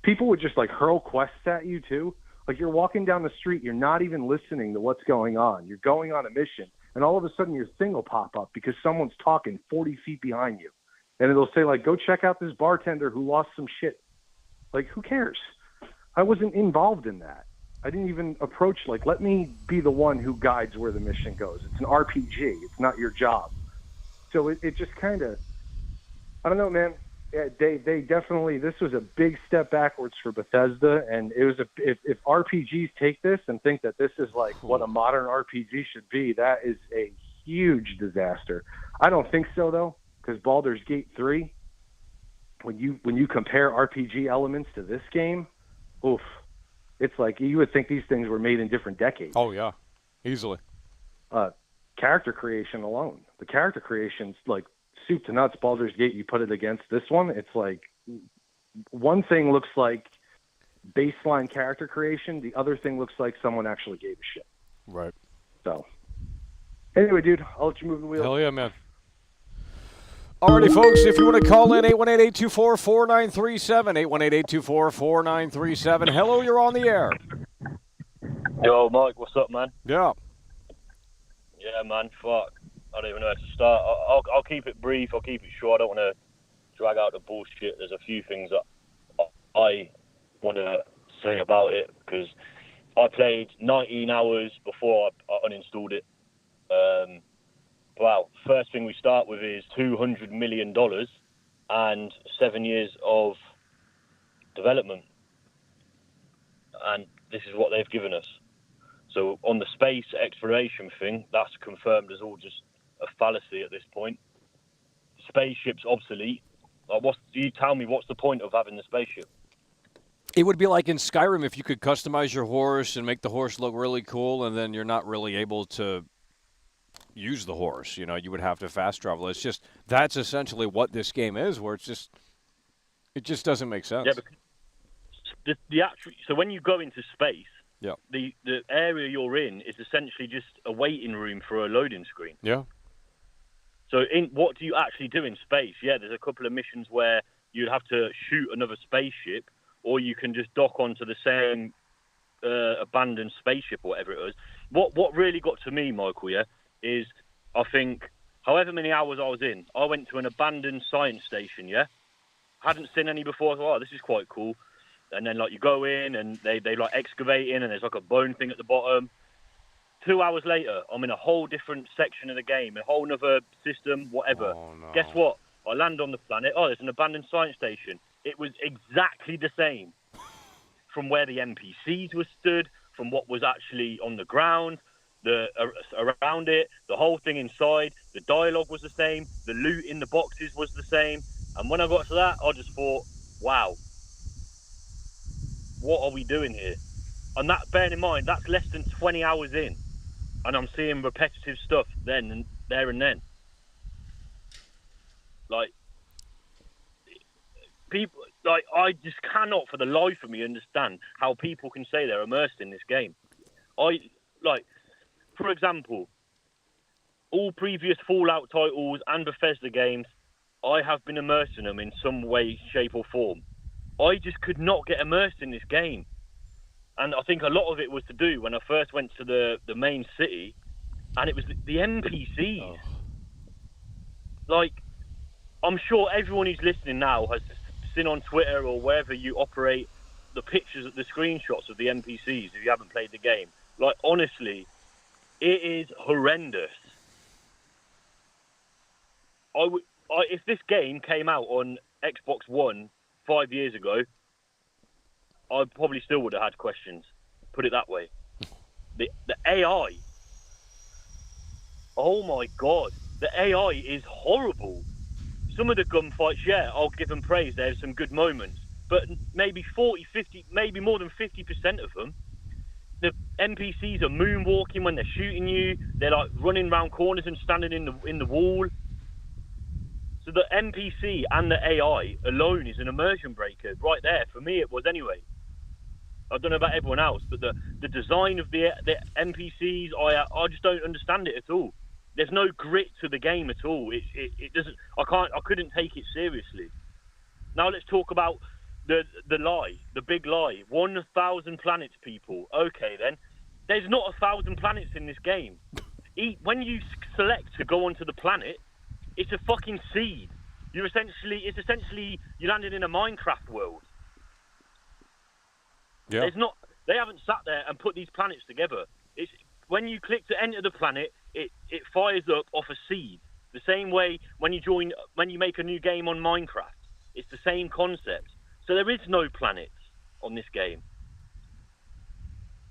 People would just like hurl quests at you too. Like, you're walking down the street, you're not even listening to what's going on. You're going on a mission, and all of a sudden your thing will pop up because someone's talking 40 feet behind you. And it'll say, like, go check out this bartender who lost some shit. Like, who cares? I wasn't involved in that. I didn't even approach, like, let me be the one who guides where the mission goes. It's an RPG. It's not your job. So it just kind of, I don't know, man. Yeah, they definitely, this was a big step backwards for Bethesda. And it was if RPGs take this and think that this is like what a modern RPG should be, that is a huge disaster. I don't think so, though. Because Baldur's Gate 3, when you compare RPG elements to this game, oof, it's like you would think these things were made in different decades. Oh, yeah, easily. Character creation alone. The character creation's like soup to nuts. Baldur's Gate, you put it against this one, it's like one thing looks like baseline character creation, the other thing looks like someone actually gave a shit. Right. So, anyway, dude, I'll let you move the wheel. Hell yeah, man. Alrighty, folks, if you want to call in, 818-824-4937, 818-824-4937. Hello, you're on the air. Yo, Mike, what's up, man? Yeah. Yeah, man, fuck. I don't even know where to start. I'll keep it brief. I'll keep it short. I don't want to drag out the bullshit. There's a few things that I want to say about it, because I played 19 hours before I uninstalled it. Well, first thing we start with is $200 million and 7 years of development. And this is what they've given us. So on the space exploration thing, that's confirmed as all just a fallacy at this point. Spaceship's obsolete. Like, you tell me, what's the point of having the spaceship? It would be like in Skyrim if you could customize your horse and make the horse look really cool, and then you're not really able to use the horse. You know, you would have to fast travel. It's just, that's essentially what this game is, where it just doesn't make sense. Yeah, because so when you go into space, yeah, the area you're in is essentially just a waiting room for a loading screen. Yeah. So what do you actually do in space? Yeah, there's a couple of missions where you'd have to shoot another spaceship, or you can just dock onto the same abandoned spaceship or whatever it is. What really got to me, Michael, yeah, is I think however many hours I was in, I went to an abandoned science station, yeah? Hadn't seen any before. I thought, oh, this is quite cool. And then, like, you go in and they like excavate in, and there's like a bone thing at the bottom. 2 hours later, I'm in a whole different section of the game, a whole other system, whatever. Oh, no. Guess what? I land on the planet. Oh, there's an abandoned science station. It was exactly the same from where the NPCs were stood, from what was actually on the ground, around it, the whole thing inside. The dialogue was the same. The loot in the boxes was the same. And when I got to that, I just thought, wow, what are we doing here? And that, bearing in mind, that's less than 20 hours in, and I'm seeing repetitive stuff then and there and then. Like, people, like, I just cannot for the life of me understand how people can say they're immersed in this game. For example, all previous Fallout titles and Bethesda games, I have been immersed in them in some way, shape or form. I just could not get immersed in this game. And I think a lot of it was to do when I first went to the main city, and it was the NPCs. Oh. Like, I'm sure everyone who's listening now has seen on Twitter or wherever you operate the pictures, the screenshots of the NPCs if you haven't played the game. Like, honestly, it is horrendous. If this game came out on Xbox One 5 years ago, I probably still would have had questions. Put it that way. The AI. Oh my God. The AI is horrible. some of the gunfights, yeah, I'll give them praise. There's some good moments. But maybe 40, 50, maybe more than 50% of them, the NPCs are moonwalking when they're shooting you. They're like running around corners and standing in the wall. So the NPC and the AI alone is an immersion breaker right there. For me, it was anyway. I don't know about everyone else, but the design of the NPCs, I just don't understand it at all. There's no grit to the game at all. It doesn't. I couldn't take it seriously. Now let's talk about the lie, the big lie. 1,000 planets, people. Okay, then. There's not 1,000 planets in this game. When you select to go onto the planet, it's a fucking seed. It's essentially you landed in a Minecraft world. Yeah. They haven't sat there and put these planets together. It's when you click to enter the planet, it fires up off a seed. The same way when you make a new game on Minecraft. It's the same concept. So there is no planets on this game.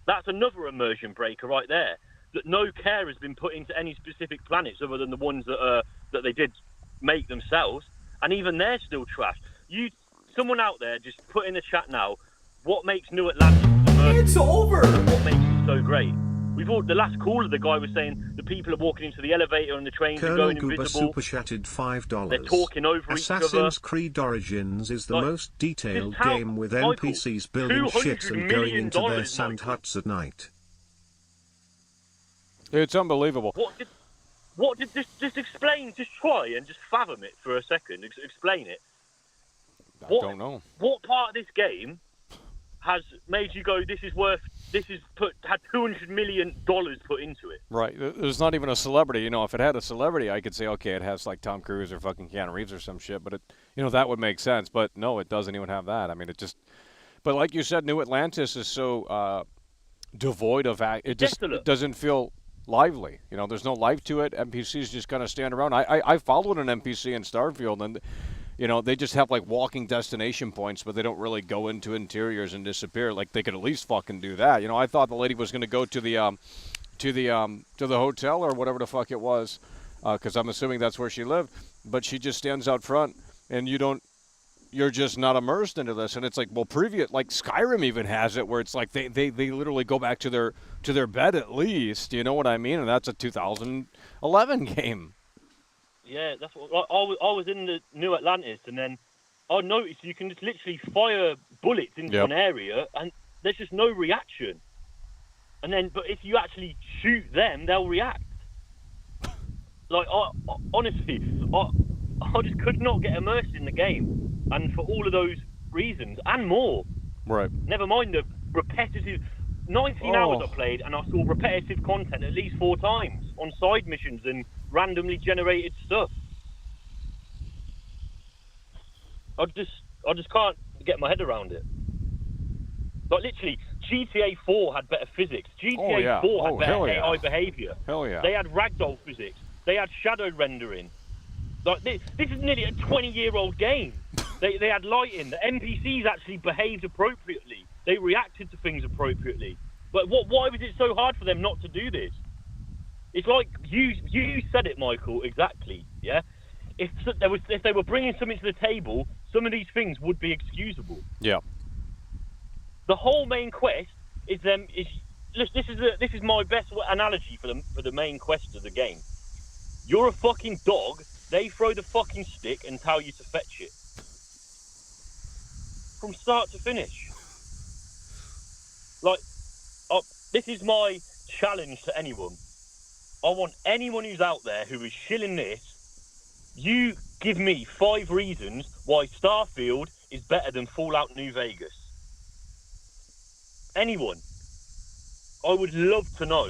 That's another immersion breaker right there. That no care has been put into any specific planets other than the ones that they did make themselves, and even they're still trash. Someone out there, just put in the chat now, what makes New Atlantis immersive? It's over. What makes it so great? The last caller, the guy was saying the people are walking into the elevator and the trains are Colonel going Goober invisible. super chatted $5. They're talking over each other. Assassin's Creed Origins is the most detailed how- game with Michael, NPCs building ships and $200 going million, into their sand Michael. huts at night. It's unbelievable. Just explain, just try and just fathom it for a second. Explain it. I don't know. What part of this game has made you go, had $200 million put into it? Right. There's not even a celebrity. You know, if it had a celebrity, I could say, okay, it has like Tom Cruise or fucking Keanu Reeves or some shit. But that would make sense. But no, it doesn't even have that. I mean, but like you said, New Atlantis is so devoid of it doesn't feel lively. You know, there's no life to it. NPCs just kind of stand around. I followed an NPC in Starfield, and they just have like walking destination points, but they don't really go into interiors and disappear. Like they could at least fucking do that. You know, I thought the lady was going to go to the hotel or whatever the fuck it was, because I'm assuming that's where she lived. But she just stands out front, and you're just not immersed into this. And it's like, well, like Skyrim even has it where it's like they literally go back to their bed at least. You know what I mean? And that's a 2011 game. Yeah, that's what I was in the New Atlantis, and then I noticed you can just literally fire bullets into an area, and there's just no reaction. But if you actually shoot them, they'll react. Like, honestly, I just could not get immersed in the game, and for all of those reasons and more. Right. Never mind the repetitive. 19 hours I played, and I saw repetitive content at least 4 times on side missions and randomly generated stuff. I just can't get my head around it. Like literally, GTA 4 had better physics. GTA 4 had better AI behavior. Hell yeah. They had ragdoll physics. They had shadow rendering. Like this is nearly a 20-year-old game. They had lighting. The NPCs actually behaved appropriately. They reacted to things appropriately. But why was it so hard for them not to do this? It's like you said it, Michael, exactly. Yeah. If they were bringing something to the table, some of these things would be excusable. Yeah. The whole main quest is them. This is my best analogy for the main quest of the game. You're a fucking dog. They throw the fucking stick and tell you to fetch it. From start to finish. Like, this is my challenge to anyone. I want anyone who's out there who is shilling this, you give me 5 reasons why Starfield is better than Fallout New Vegas. Anyone. I would love to know.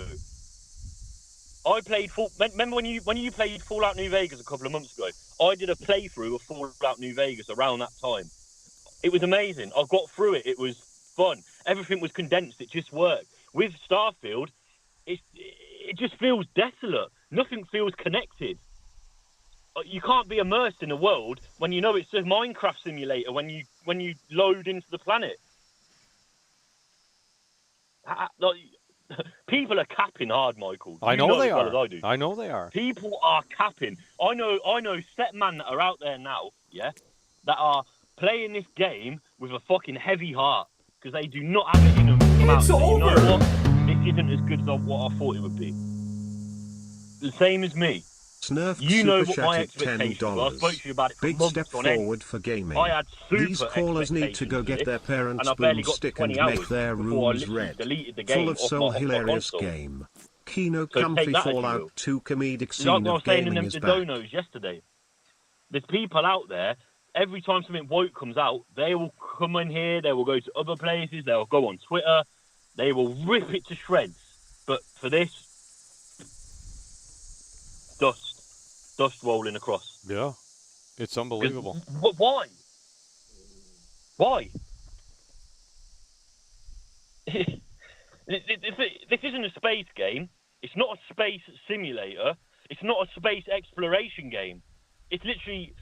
I played remember when you played Fallout New Vegas a couple of months ago? I did a playthrough of Fallout New Vegas around that time. It was amazing. I got through it. It was fun. Everything was condensed. It just worked. With Starfield, it just feels desolate. Nothing feels connected. You can't be immersed in a world when you know it's a Minecraft simulator when you load into the planet. People are capping hard, Michael. I know they as well are. as I do. I know they are. People are capping. I know set men that are out there now, yeah, that are playing this game with a fucking heavy heart because they do not have it in them to come out and say, you know over. what? This isn't as good as what I thought it would be. The same as me. Snurf You know super what my chatted expectations were. I spoke $10. to you about it for Big months step on end. forward for gaming. I had super These callers need to go expectations get for their this, parents' and I barely boom got stick 20 and make hours their before I rooms literally red. deleted the game Full of off so my hilarious console. game. Kino So take comfy that as you Fallout will. 2 comedic Like scene I of was saying gaming in is the back. donos yesterday, there's people out there, every time something woke comes out, they will come in here, they will go to other places, they'll go on Twitter, they will rip it to shreds. But for this, dust rolling across. Yeah. It's unbelievable. Why? Why? This isn't a space game. It's not a space simulator. It's not a space exploration game. It's literally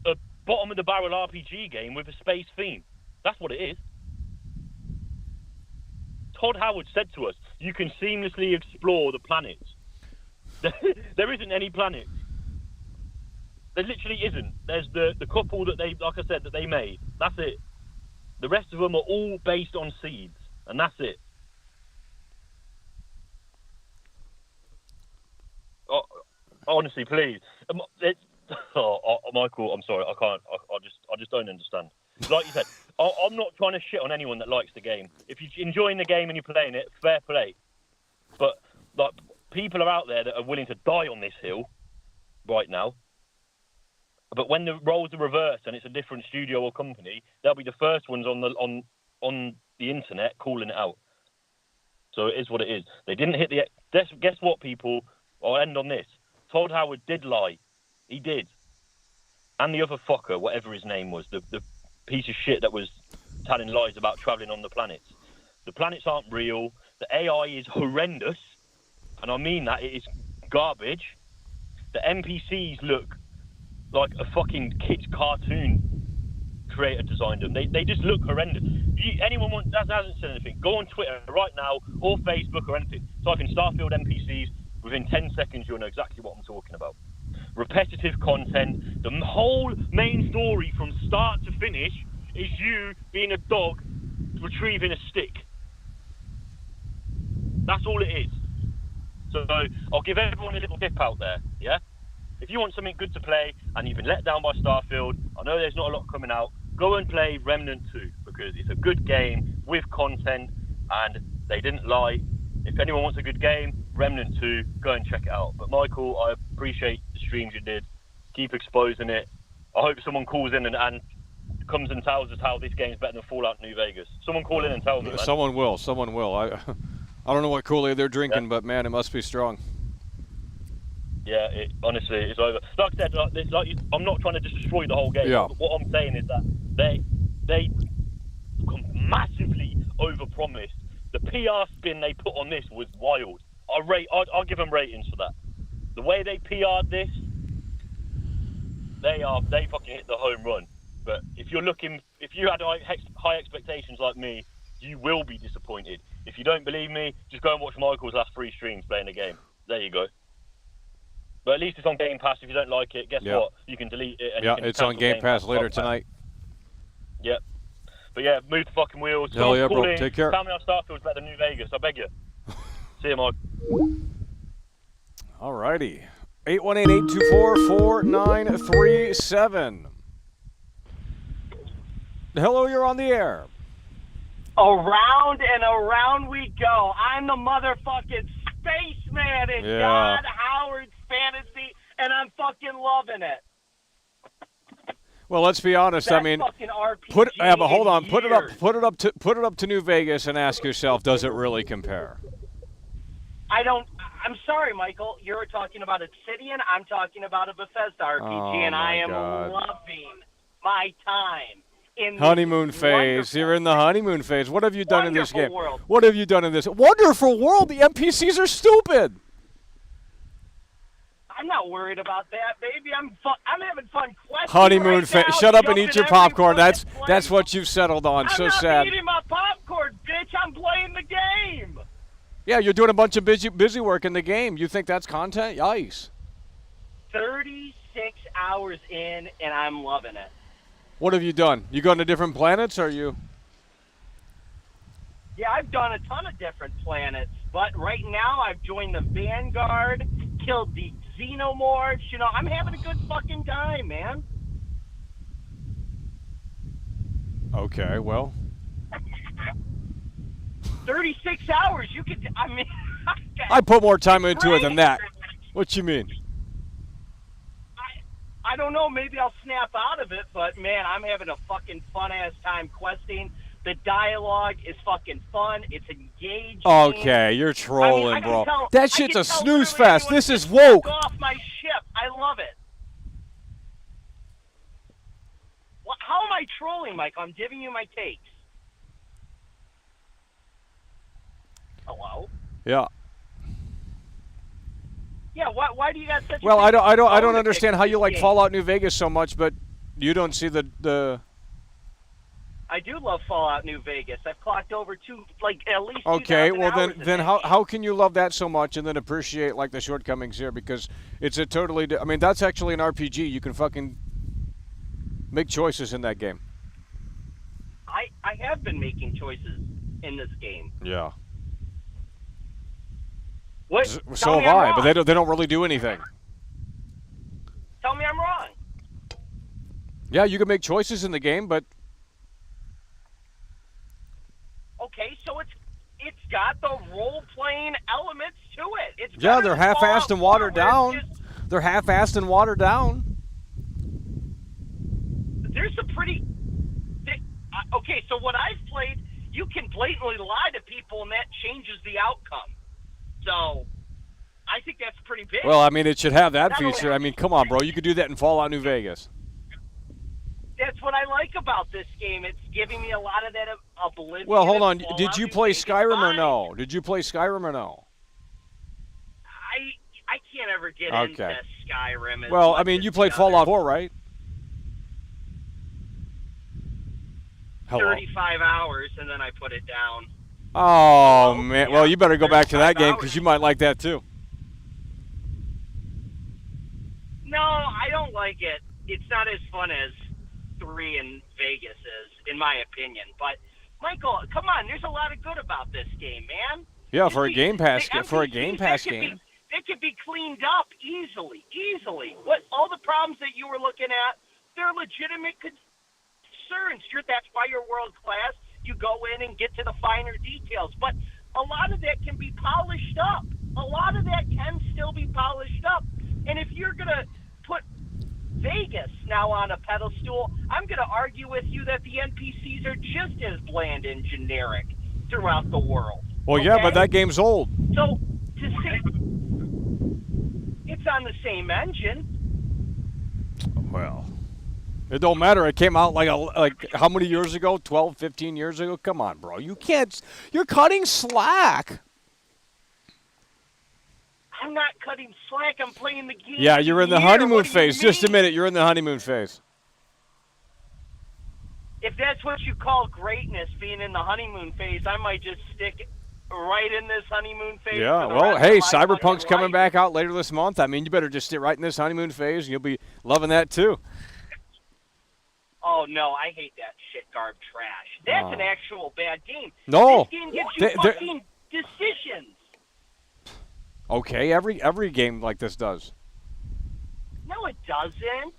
a bottom of the barrel RPG game with a space theme. That's what it is. Todd Howard said to us, you can seamlessly explore the planets. There isn't any planet. There literally isn't. There's the couple that they, like I said, that they made. That's it. The rest of them are all based on seeds, and that's it. Oh, honestly, please, Michael. I'm sorry, I can't. I just don't understand. Like you said, I'm not trying to shit on anyone that likes the game. If you're enjoying the game and you're playing it, fair play. But like, people are out there that are willing to die on this hill right now. But when the roles are reversed and it's a different studio or company, they'll be the first ones on the internet calling it out. So it is what it is. They didn't hit the. Guess what, people? I'll end on this. Todd Howard did lie. He did. And the other fucker, whatever his name was, the piece of shit that was telling lies about traveling on the planets. The planets aren't real. The AI is horrendous. And I mean that. It is garbage. The NPCs look like a fucking kid's cartoon creator designed them. They just look horrendous. Anyone that hasn't said anything, go on Twitter right now or Facebook or anything. Type in Starfield NPCs. Within 10 seconds, you'll know exactly what I'm talking about. Repetitive content. The whole main story from start to finish is you being a dog retrieving a stick. That's all it is. So I'll give everyone a little tip out there, yeah? If you want something good to play and you've been let down by Starfield, I know there's not a lot coming out, go and play Remnant 2 because it's a good game with content and they didn't lie. If anyone wants a good game, Remnant 2, go and check it out. But Michael, I appreciate the streams you did. Keep exposing it. I hope someone calls in and comes and tells us how this game's better than Fallout New Vegas. Someone call in and tell me, man. Someone will. I don't know what Kool-Aid they're drinking, but man, it must be strong. Yeah, honestly, it's over. Like I said, I'm not trying to just destroy the whole game. Yeah. But what I'm saying is that they massively overpromised. The PR spin they put on this was wild. I'll give them ratings for that. The way they PR'd this, they fucking hit the home run. But if you had high expectations like me, you will be disappointed. If you don't believe me, just go and watch Michael's last 3 streams playing the game. There you go. But at least it's on Game Pass. If you don't like it, guess what? You can delete it. And you can it's on Game Pass later tonight. Yep. But yeah, move the fucking wheels. Hell yeah, bro. Take care. Tell me how Starfield's better than New Vegas. I beg you. See you, Mike. All righty. 818-824-4937. Hello, you're on the air. Around and around we go. I'm the motherfucking spaceman in God Howard's fantasy, and I'm fucking loving it. Well, let's be honest. Best I mean, fucking RPG but hold on. in Put it years. up to New Vegas and ask yourself, does it really compare? I'm sorry, Michael. You're talking about Obsidian. I'm talking about a Bethesda RPG, and I am loving my time in honeymoon this phase. You're in the honeymoon phase. What have you done in this game? world. What have you done in this wonderful world? The NPCs are stupid. I'm not worried about that, baby. I'm having fun questing Honeymoon right phase. now, Shut up and jumping eat your every popcorn. fucking That's place. what you've settled on. I'm So not sad. eating my popcorn, bitch. I'm playing the game. Yeah, you're doing a bunch of busy work in the game. You think that's content? Yikes. 36 hours in, and I'm loving it. What have you done? You going to different planets, or you? Yeah, I've done a ton of different planets, but right now I've joined the Vanguard, killed the Xenomorphs. You know, I'm having a good fucking time, man. Okay, well. 36 hours, you could, I mean. I put more time into it than that. What you mean? I don't know, maybe I'll snap out of it, but man, I'm having a fucking fun-ass time questing. The dialogue is fucking fun. It's engaging. Okay, you're trolling, bro. That shit's a snooze fest. This is woke. Off my ship. I love it. How am I trolling, Mike? I'm giving you my takes. Hello? Yeah. Yeah, why do you got such Well, a I big don't bone to understand pick how with you this like game? Fallout New Vegas so much, but you don't see the I do love Fallout New Vegas. I've clocked over at least 2,000 Okay, well hours in then that how game. how can you love that so much and then appreciate like the shortcomings here, because it's a totally I mean, that's actually an RPG. You can fucking make choices in that game. I have been making choices in this game. Yeah. What? So Tell me have I'm I, wrong. but they don't really do anything. Tell me I'm wrong. Yeah, you can make choices in the game, but Okay, so it's got the role-playing elements to it. It's yeah, better they're than half-assed Fallout and watered 4 where down. it's just- They're half-assed and watered down. There's some pretty. Okay, so what I've played, you can blatantly lie to people, and that changes the outcome. So, I think that's pretty big. Well, I mean, it should have that Not only- feature. I mean, come on, bro. You could do that in Fallout New Vegas. That's what I like about this game. It's giving me a lot of that oblivion. Well, hold on. Fallout Did you New play Vegas Skyrim or vibe. no? Did you play Skyrim or no? I can't ever get Okay. into Skyrim. As Well, much I mean, as you the played others. Fallout 4, right? Hello. 35 hours, and then I put it down. Oh, man. Yeah, Well, you better go back to that 35 game hours. because you might like that too. No, I don't like it. It's not as fun as 3 in Vegas is, in my opinion. But, Michael, come on. There's a lot of good about this game, man. Yeah, for a The Game Pass NPCs, game. They could be cleaned up easily. What all the problems that you were looking at, they're legitimate concerns. That's why you're world class. You go in and get to the finer details. But a lot of that can be polished up. A lot of that can still be polished up. And if you're going to put Vegas now on a pedestal, I'm going to argue with you that the NPCs are just as bland and generic throughout the world. Well, yeah, okay? but that game's old. So, to say it's on the same engine. Well, it don't matter. It came out like how many years ago? 12, 15 years ago? Come on, bro. You can't. You're cutting slack. I'm not cutting slack. I'm playing the game. Yeah, you're in the Here, honeymoon what do you phase. Just a mean? minute. You're in the honeymoon phase. If that's what you call greatness, being in the honeymoon phase, I might just stick right in this honeymoon phase. Yeah, for the well, rest hey, of my Cyberpunk's fucking coming life. back out later this month. I mean, you better just sit right in this honeymoon phase, and you'll be loving that too. Oh no, I hate that shit garb trash. That's Oh. an actual bad game. No. This game gives you They- they're- fucking decisions. Okay, every game like this does. No, it doesn't.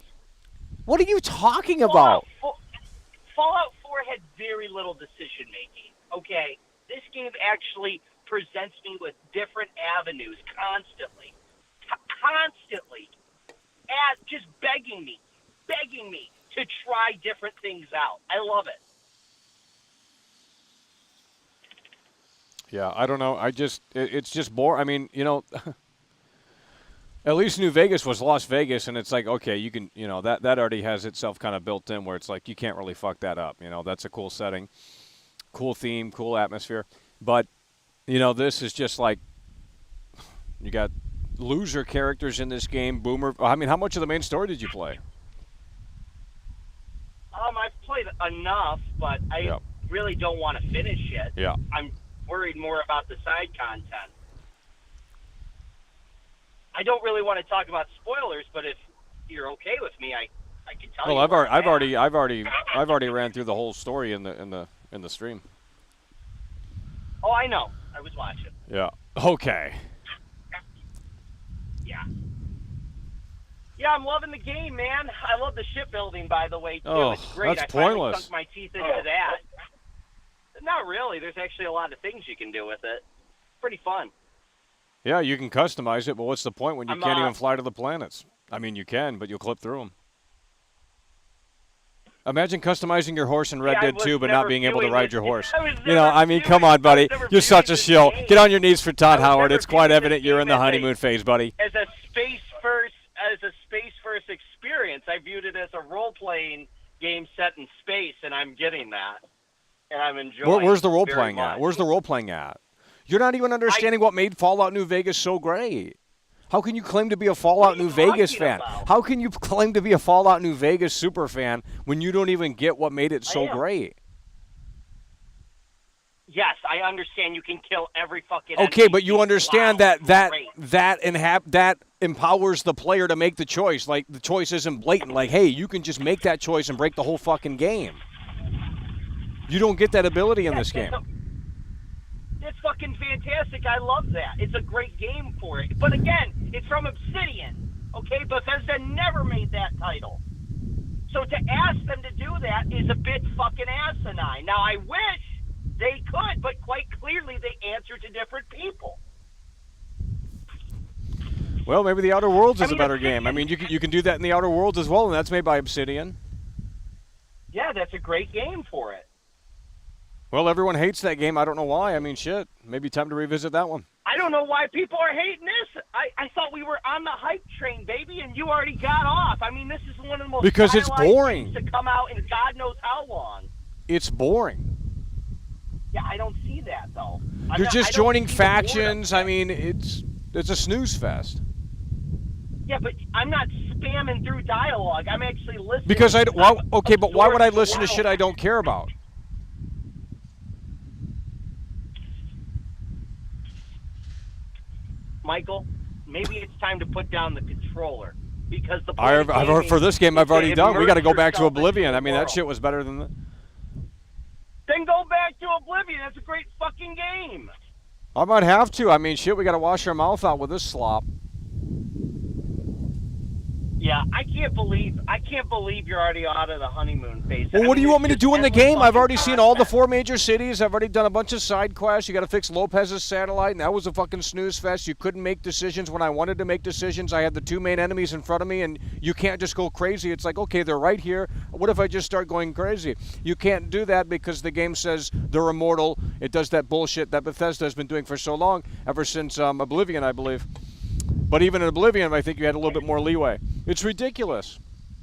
What are you talking about? Fallout 4 had very little decision making. Okay, this game actually presents me with different avenues constantly, just begging me to try different things out. I love it. Yeah, I don't know. It's just boring. I mean, you know, at least New Vegas was Las Vegas, and it's like, okay, you can, you know, that already has itself kind of built in where it's like you can't really fuck that up. You know, that's a cool setting, cool theme, cool atmosphere. But, you know, this is just like you got loser characters in this game. Boomer. I mean, how much of the main story did you play? I've played enough, but I Yeah. really don't want to finish it. Yeah. worried more about the side content. I don't really want to talk about spoilers, but if you're okay with me, I can tell you. Well, I've already ran through the whole story in the stream. Oh, I know. I was watching. Yeah. Okay. Yeah. Yeah, I'm loving the game, man. I love the shipbuilding, by the way, too. Oh, it's great. that's I finally pointless. sunk my teeth into that. Not really. There's actually a lot of things you can do with it. Pretty fun. Yeah, you can customize it, but what's the point when you I'm, can't even fly to the planets? I mean, you can, but you'll clip through them. Imagine customizing your horse in Red Dead 2, but not being able to ride your horse. I mean, come on, buddy. You're such a shill. Get on your knees for Todd Howard. It's quite evident you're in the honeymoon phase, buddy. As a space first experience, I viewed it as a role-playing game set in space, and I'm getting that, and I'm enjoying. Where's the it role very playing much. at? Where's the role playing at? You're not even understanding what made Fallout New Vegas so great. How can you claim to be a Fallout New Vegas fan? about? How can you claim to be a Fallout New Vegas super fan when you don't even get what made it so I am. great? Yes, I understand you can kill every fucking Okay, NPC. but you understand Wow, that great. that empowers the player to make the choice. Like, the choice isn't blatant. Like, hey, you can just make that choice and break the whole fucking game. You don't get that ability in this game. It's fucking fantastic. I love that. It's a great game for it. But again, it's from Obsidian. Okay, Bethesda never made that title. So to ask them to do that is a bit fucking asinine. Now, I wish they could, but quite clearly they answer to different people. Well, maybe the Outer Worlds is a better Obsidian- game. I mean, you can do that in the Outer Worlds as well, and that's made by Obsidian. Yeah, that's a great game for it. Well, everyone hates that game. I don't know why. I mean, shit. Maybe time to revisit that one. I don't know why people are hating this. I thought we were on the hype train, baby, and you already got off. I mean, this is one of the most Because it's stylized boring. things to come out in God knows how long. It's boring. Yeah, I don't see that, though. You're just joining see the boredom. factions. I mean, it's a snooze fest. Yeah, but I'm not spamming through dialogue. I'm actually listening. Because okay, but why would I listen to Wow. shit I don't care about? Michael, maybe it's time to put down the controller because the For this game, I've already done. We got to go back to yourself into Oblivion. the I mean, that world. shit was better than the. Then go back to Oblivion. That's a great fucking game. I might have to. I mean, shit, we got to wash our mouth out with this slop. Yeah, I can't believe you're already out of the honeymoon phase. Well, I what do mean, you want me to there's do in the endless game? I've fucking already seen all the content. 4 major cities. I've already done a bunch of side quests. You got to fix Lopez's satellite, and that was a fucking snooze fest. You couldn't make decisions when I wanted to make decisions. I had the 2 main enemies in front of me, and you can't just go crazy. It's like, okay, they're right here. What if I just start going crazy? You can't do that because the game says they're immortal. It does that bullshit that Bethesda has been doing for so long, ever since Oblivion, I believe. But even in Oblivion, I think you had a little bit more leeway. It's ridiculous.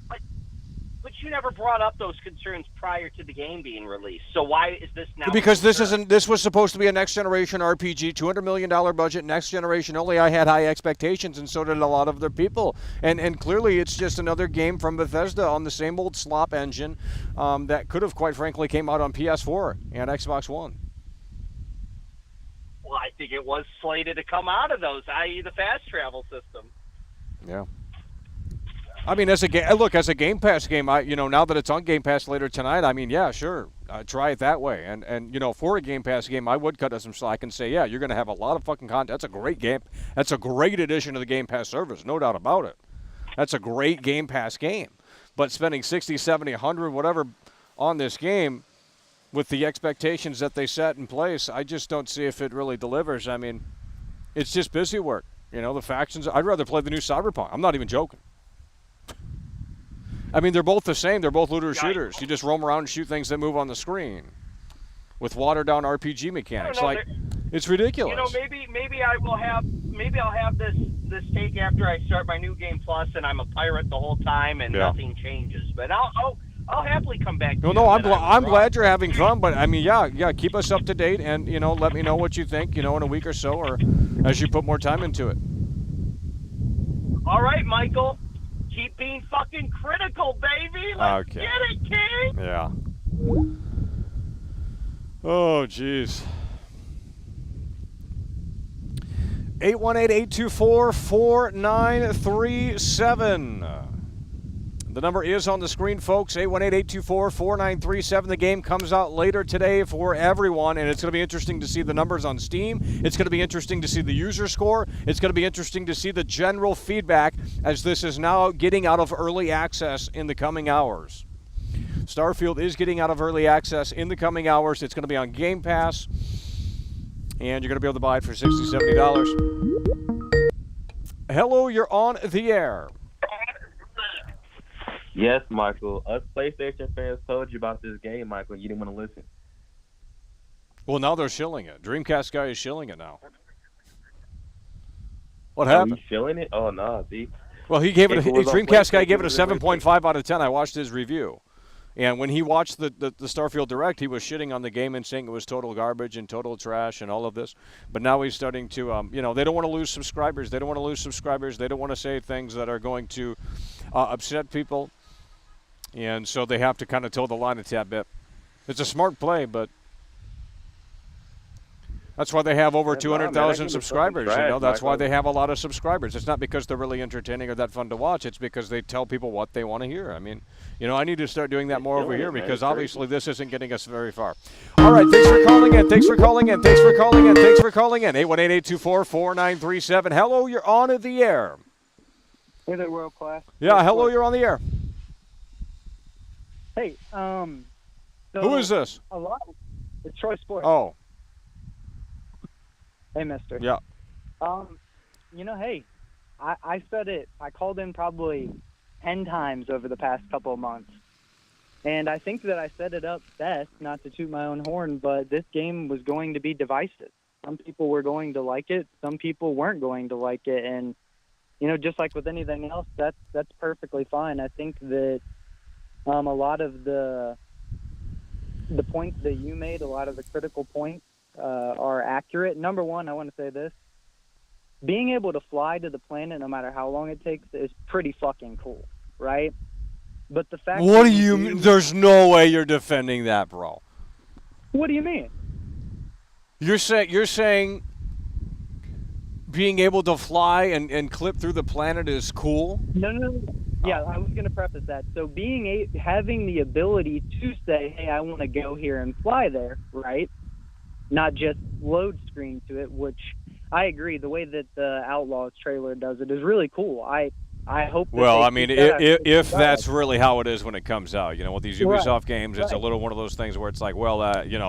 But you never brought up those concerns prior to the game being released. So why is this now? Because a concern? this was supposed to be a next generation RPG, $200 million budget, next generation only. I had high expectations, and so did a lot of other people. And clearly, it's just another game from Bethesda on the same old slop engine that could have, quite frankly, came out on PS4 and Xbox One. Well, I think it was slated to come out of those, i.e., the fast travel system. Yeah. I mean, as a Game Pass game, now that it's on Game Pass later tonight, I mean, yeah, sure, try it that way. And for a Game Pass game, I would cut us some slack and say, yeah, you're going to have a lot of fucking content. That's a great game. That's a great addition to the Game Pass service, no doubt about it. That's a great Game Pass game. But spending 60, 70, 100, whatever on this game with the expectations that they set in place, I just don't see if it really delivers. I mean, it's just busy work. The factions, I'd rather play the new Cyberpunk. I'm not even joking. I mean, they're both the same. They're both looter shooters. You just roam around and shoot things that move on the screen with watered-down RPG mechanics. It's ridiculous. Maybe I'll have this take after I start my new game plus, and I'm a pirate the whole time, and nothing changes. But I'll happily come back. No, I'm glad you're having fun. But I mean, yeah, keep us up to date, and let me know what you think. In a week or so, or as you put more time into it. All right, Michael. Keep being fucking critical, baby. Let's get it, King. Yeah. Oh, jeez. 818-824-4937. The number is on the screen, folks, 818-824-4937. The game comes out later today for everyone, and it's going to be interesting to see the numbers on Steam. It's going to be interesting to see the user score. It's going to be interesting to see the general feedback as this is now getting out of early access in the coming hours. Starfield is getting out of early access in the coming hours. It's going to be on Game Pass, and you're going to be able to buy it for $60, $70. Hello, you're on the air. Yes, Michael. Us PlayStation fans told you about this game, Michael, and you didn't want to listen. Well, now they're shilling it. Dreamcast guy is shilling it now. What happened? He's shilling it? Oh, no, see? Well, he gave it. Dreamcast guy gave it a PlayStation, 7.5 out of 10. I watched his review, and when he watched the Starfield Direct, he was shitting on the game and saying it was total garbage and total trash and all of this. But now he's starting to, they don't want to lose subscribers. They don't want to lose subscribers. They don't want to say things that are going to upset people. And so they have to kind of toe the line a tad bit. It's a smart play, but that's why they have over 200,000 subscribers. That's why they have a lot of subscribers. It's not because they're really entertaining or that fun to watch. It's because they tell people what they want to hear. I mean, I need to start doing that more over here because obviously this isn't getting us very far. All right, thanks for calling in. Thanks for calling in. Thanks for calling in. Thanks for calling in. 818-824-4937. Hello, you're on the air. Hey there, World Class. Yeah, hello, you're on the air. Hey, so who is this? It's Troy Sport. Oh. Hey, mister. Yeah. Hey, I said it. I called in probably 10 times over the past couple of months. And I think that I set it up best, not to toot my own horn, but this game was going to be divisive. Some people were going to like it. Some people weren't going to like it. And, just like with anything else, that's perfectly fine. I think that a lot of the points that you made, a lot of the critical points are accurate. Number one, I want to say this. Being able to fly to the planet no matter how long it takes is pretty fucking cool, right? But the fact What do you mean? There's no way you're defending that, bro. What do you mean? You're saying being able to fly and clip through the planet is cool? No. Yeah, I was going to preface that. So having the ability to say, hey, I want to go here and fly there, right? Not just load screen to it, which I agree. The way that the Outlaws trailer does it is really cool. I hope that well, I mean, if that's really how it is when it comes out, with these Ubisoft games, it's a little one of those things where it's like, well,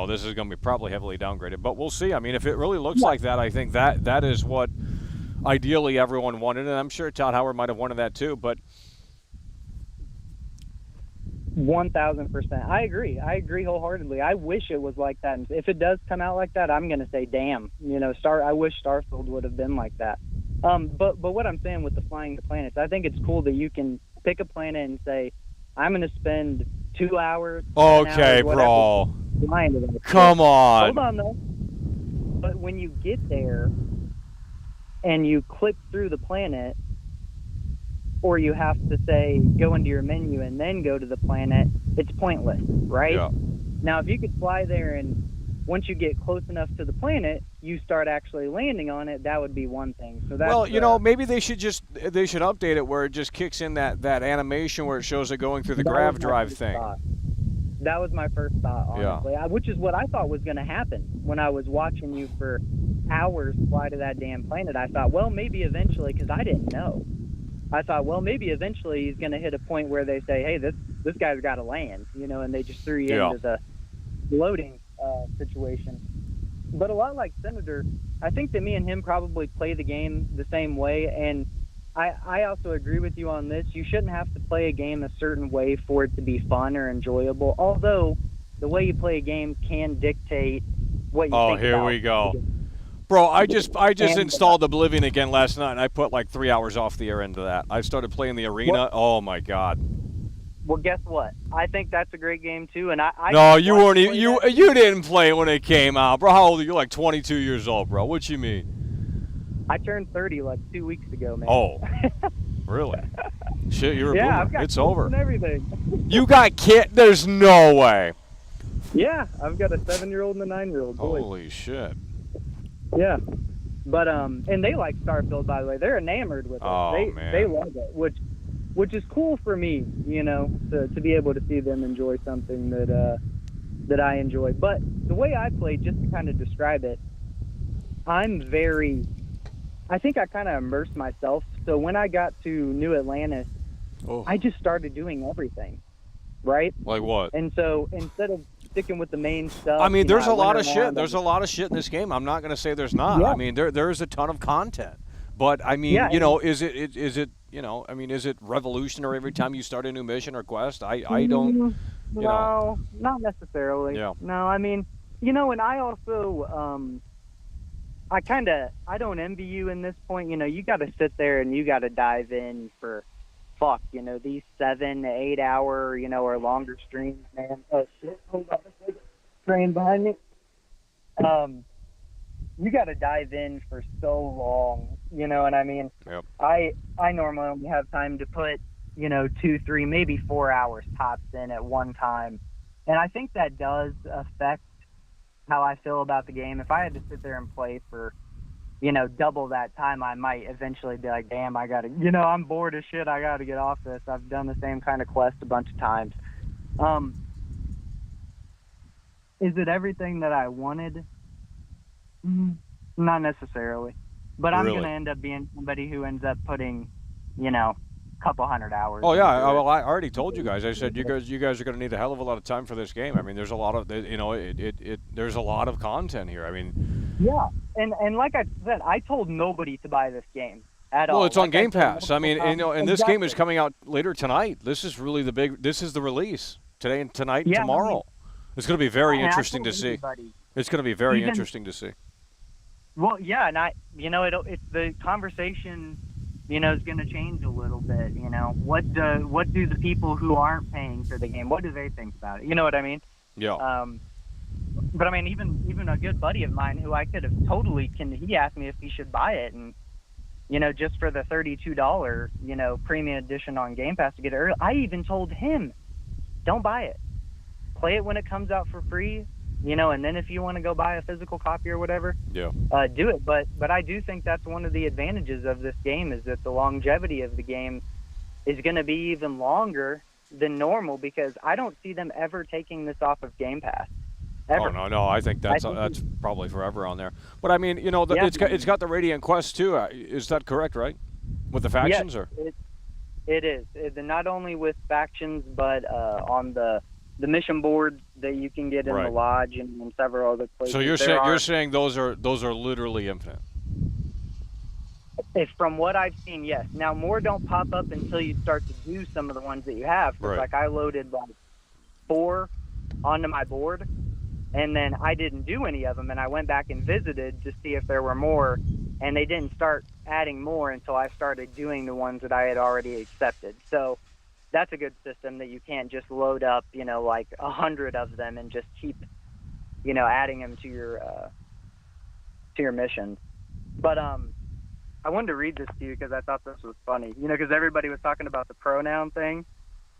this is going to be probably heavily downgraded. But we'll see. I mean, if it really looks like that, I think that is what ideally everyone wanted. And I'm sure Todd Howard might have wanted that too. But 1,000%. I agree wholeheartedly. I wish it was like that. And if it does come out like that, I'm going to say, damn, I wish Starfield would have been like that. But what I'm saying with the flying the planets, I think it's cool that you can pick a planet and say, I'm going to spend 2 hours. Okay, hours, bro. Flying to that. Come on. Hold on, though. But when you get there and you click through the planet, or you have to say, go into your menu and then go to the planet, it's pointless, right? Yeah. Now, if you could fly there and once you get close enough to the planet, you start actually landing on it, that would be one thing. So that's, maybe they should update it where it just kicks in that animation where it shows it going through the grav drive thing. That was my first thought, honestly, which is what I thought was going to happen when I was watching you for hours fly to that damn planet. I thought, well, maybe eventually, because I didn't know. I thought, well, maybe eventually he's going to hit a point where they say, hey, this guy's got to land, and they just threw you into the loading situation. But a lot like Senator, I think that me and him probably play the game the same way, and I also agree with you on this. You shouldn't have to play a game a certain way for it to be fun or enjoyable, although the way you play a game can dictate what you think about. Oh, here we go. Bro, I just installed Oblivion again last night, and I put like 3 hours off the air into that. I started playing the arena. Oh my god. Well, guess what? I think that's a great game too, and No, you weren't. You didn't play it when it came out, bro. How old are you? You're like 22 years old, bro. What you mean? I turned 30 like 2 weeks ago, man. Oh, really? Shit, you're a boomer. I've got it's over. And everything. You got kid? There's no way. Yeah, I've got a 7-year-old and a 9-year-old boy. Holy shit. Yeah. But and they like Starfield, by the way. They're enamored with it. Oh, They man. love it, which is cool for me, you know, to be able to see them enjoy something that I enjoy. But the way I play, just to kind of describe it, I think I kind of immersed myself. So when I got to New Atlantis, Oh. I just started doing everything, right? Like what? And so instead of sticking with the main stuff, I mean, you know, there's a I went lot of around shit. and- There's a lot of shit in this game. I'm not going to say there's not. Yeah. I mean, there is a ton of content. But I mean, Yeah, you know, is it you know, I mean, is it revolutionary every time you start a new mission or quest? I don't. You know. No, not necessarily. Yeah. No, I mean, you know, and I also, I don't envy you in this point. You know, you got to sit there and you got to dive in for, you know, these 7 to 8 hour, you know, or longer streams, man. Oh shit! Hold on, there's a train behind me. You got to dive in for so long, you know what I mean? Yep. I normally only have time to put, you know, 2, 3, maybe 4 hours tops in at one time. And I think that does affect how I feel about the game. If I had to sit there and play for, you know, double that time, I might eventually be like, damn, I got to, you know, I'm bored as shit. I got to get off this. I've done the same kind of quest a bunch of times. Is it everything that I wanted? Not necessarily. But I'm Really? going to end up being somebody who ends up putting, you know, a couple hundred hours. Oh yeah, into it. well I already told you guys. I said you guys are going to need a hell of a lot of time for this game. I mean, there's a lot of you know there's a lot of content here. I mean, Yeah, and like I said, I told nobody to buy this game at all. well, it's on Like I Game told Pass. I mean, multiple you know, times. and this game is Exactly. coming out later tonight. This is really this is the release today and tonight and Yeah, I mean- tomorrow. It's going to be very And I interesting told to see. everybody. It's going to be very Even- interesting to see. Well, yeah, and you know, it's the conversation, you know, is going to change a little bit. You know, what do the people who aren't paying for the game, what do they think about it? You know what I mean? Yeah. But I mean, even a good buddy of mine who I could have totally he asked me if he should buy it, and you know, just for the $32, you know, premium edition on Game Pass to get it early. I even told him, don't buy it. Play it when it comes out for free, you know, and then if you want to go buy a physical copy or whatever, Yeah. do it. But I do think that's one of the advantages of this game is that the longevity of the game is going to be even longer than normal because I don't see them ever taking this off of Game Pass. Ever. Oh no, I think that's think that's probably forever on there. But I mean, you know, Yeah. it's got the Radiant Quest too. Is that correct? Right? With the factions, Yes, or it is. Not only with factions, but on the mission board that you can get in the Right. lodge and in several other places. so you're There saying are- you're saying those are literally infinite. From what I've seen, yes. Now, more don't pop up until you start to do some of the ones that you have. 'Cause, Right. Like, I loaded like 4 onto my board, and then I didn't do any of them, and I went back and visited to see if there were more, and they didn't start adding more until I started doing the ones that I had already accepted. So that's a good system that you can't just load up, you know, like 100 of them and just keep, you know, adding them to your missions. But I wanted to read this to you because I thought this was funny. You know, because everybody was talking about the pronoun thing,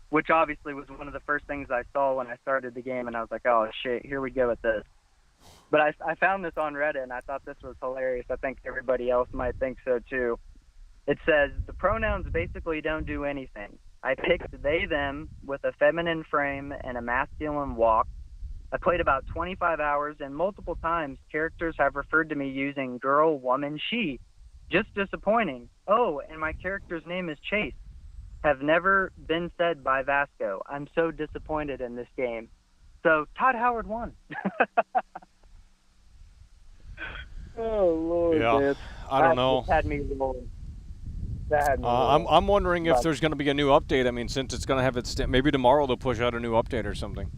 which obviously was one of the first things I saw when I started the game, and I was like, oh, shit, here we go with this. But I found this on Reddit, and I thought this was hilarious. I think everybody else might think so, too. It says, the pronouns basically don't do anything. I picked they, them with a feminine frame and a masculine walk. I played about 25 hours, and multiple times characters have referred to me using girl, woman, she. Just disappointing. Oh, and my character's name is Chase. Have never been said by Vasco. I'm so disappointed in this game. So Todd Howard won. Oh Lord, Yeah, man. I don't That know. just had me rolling. That had me rolling. I'm wondering if But- there's going to be a new update. I mean, since it's going to have its maybe tomorrow they'll push out a new update or something.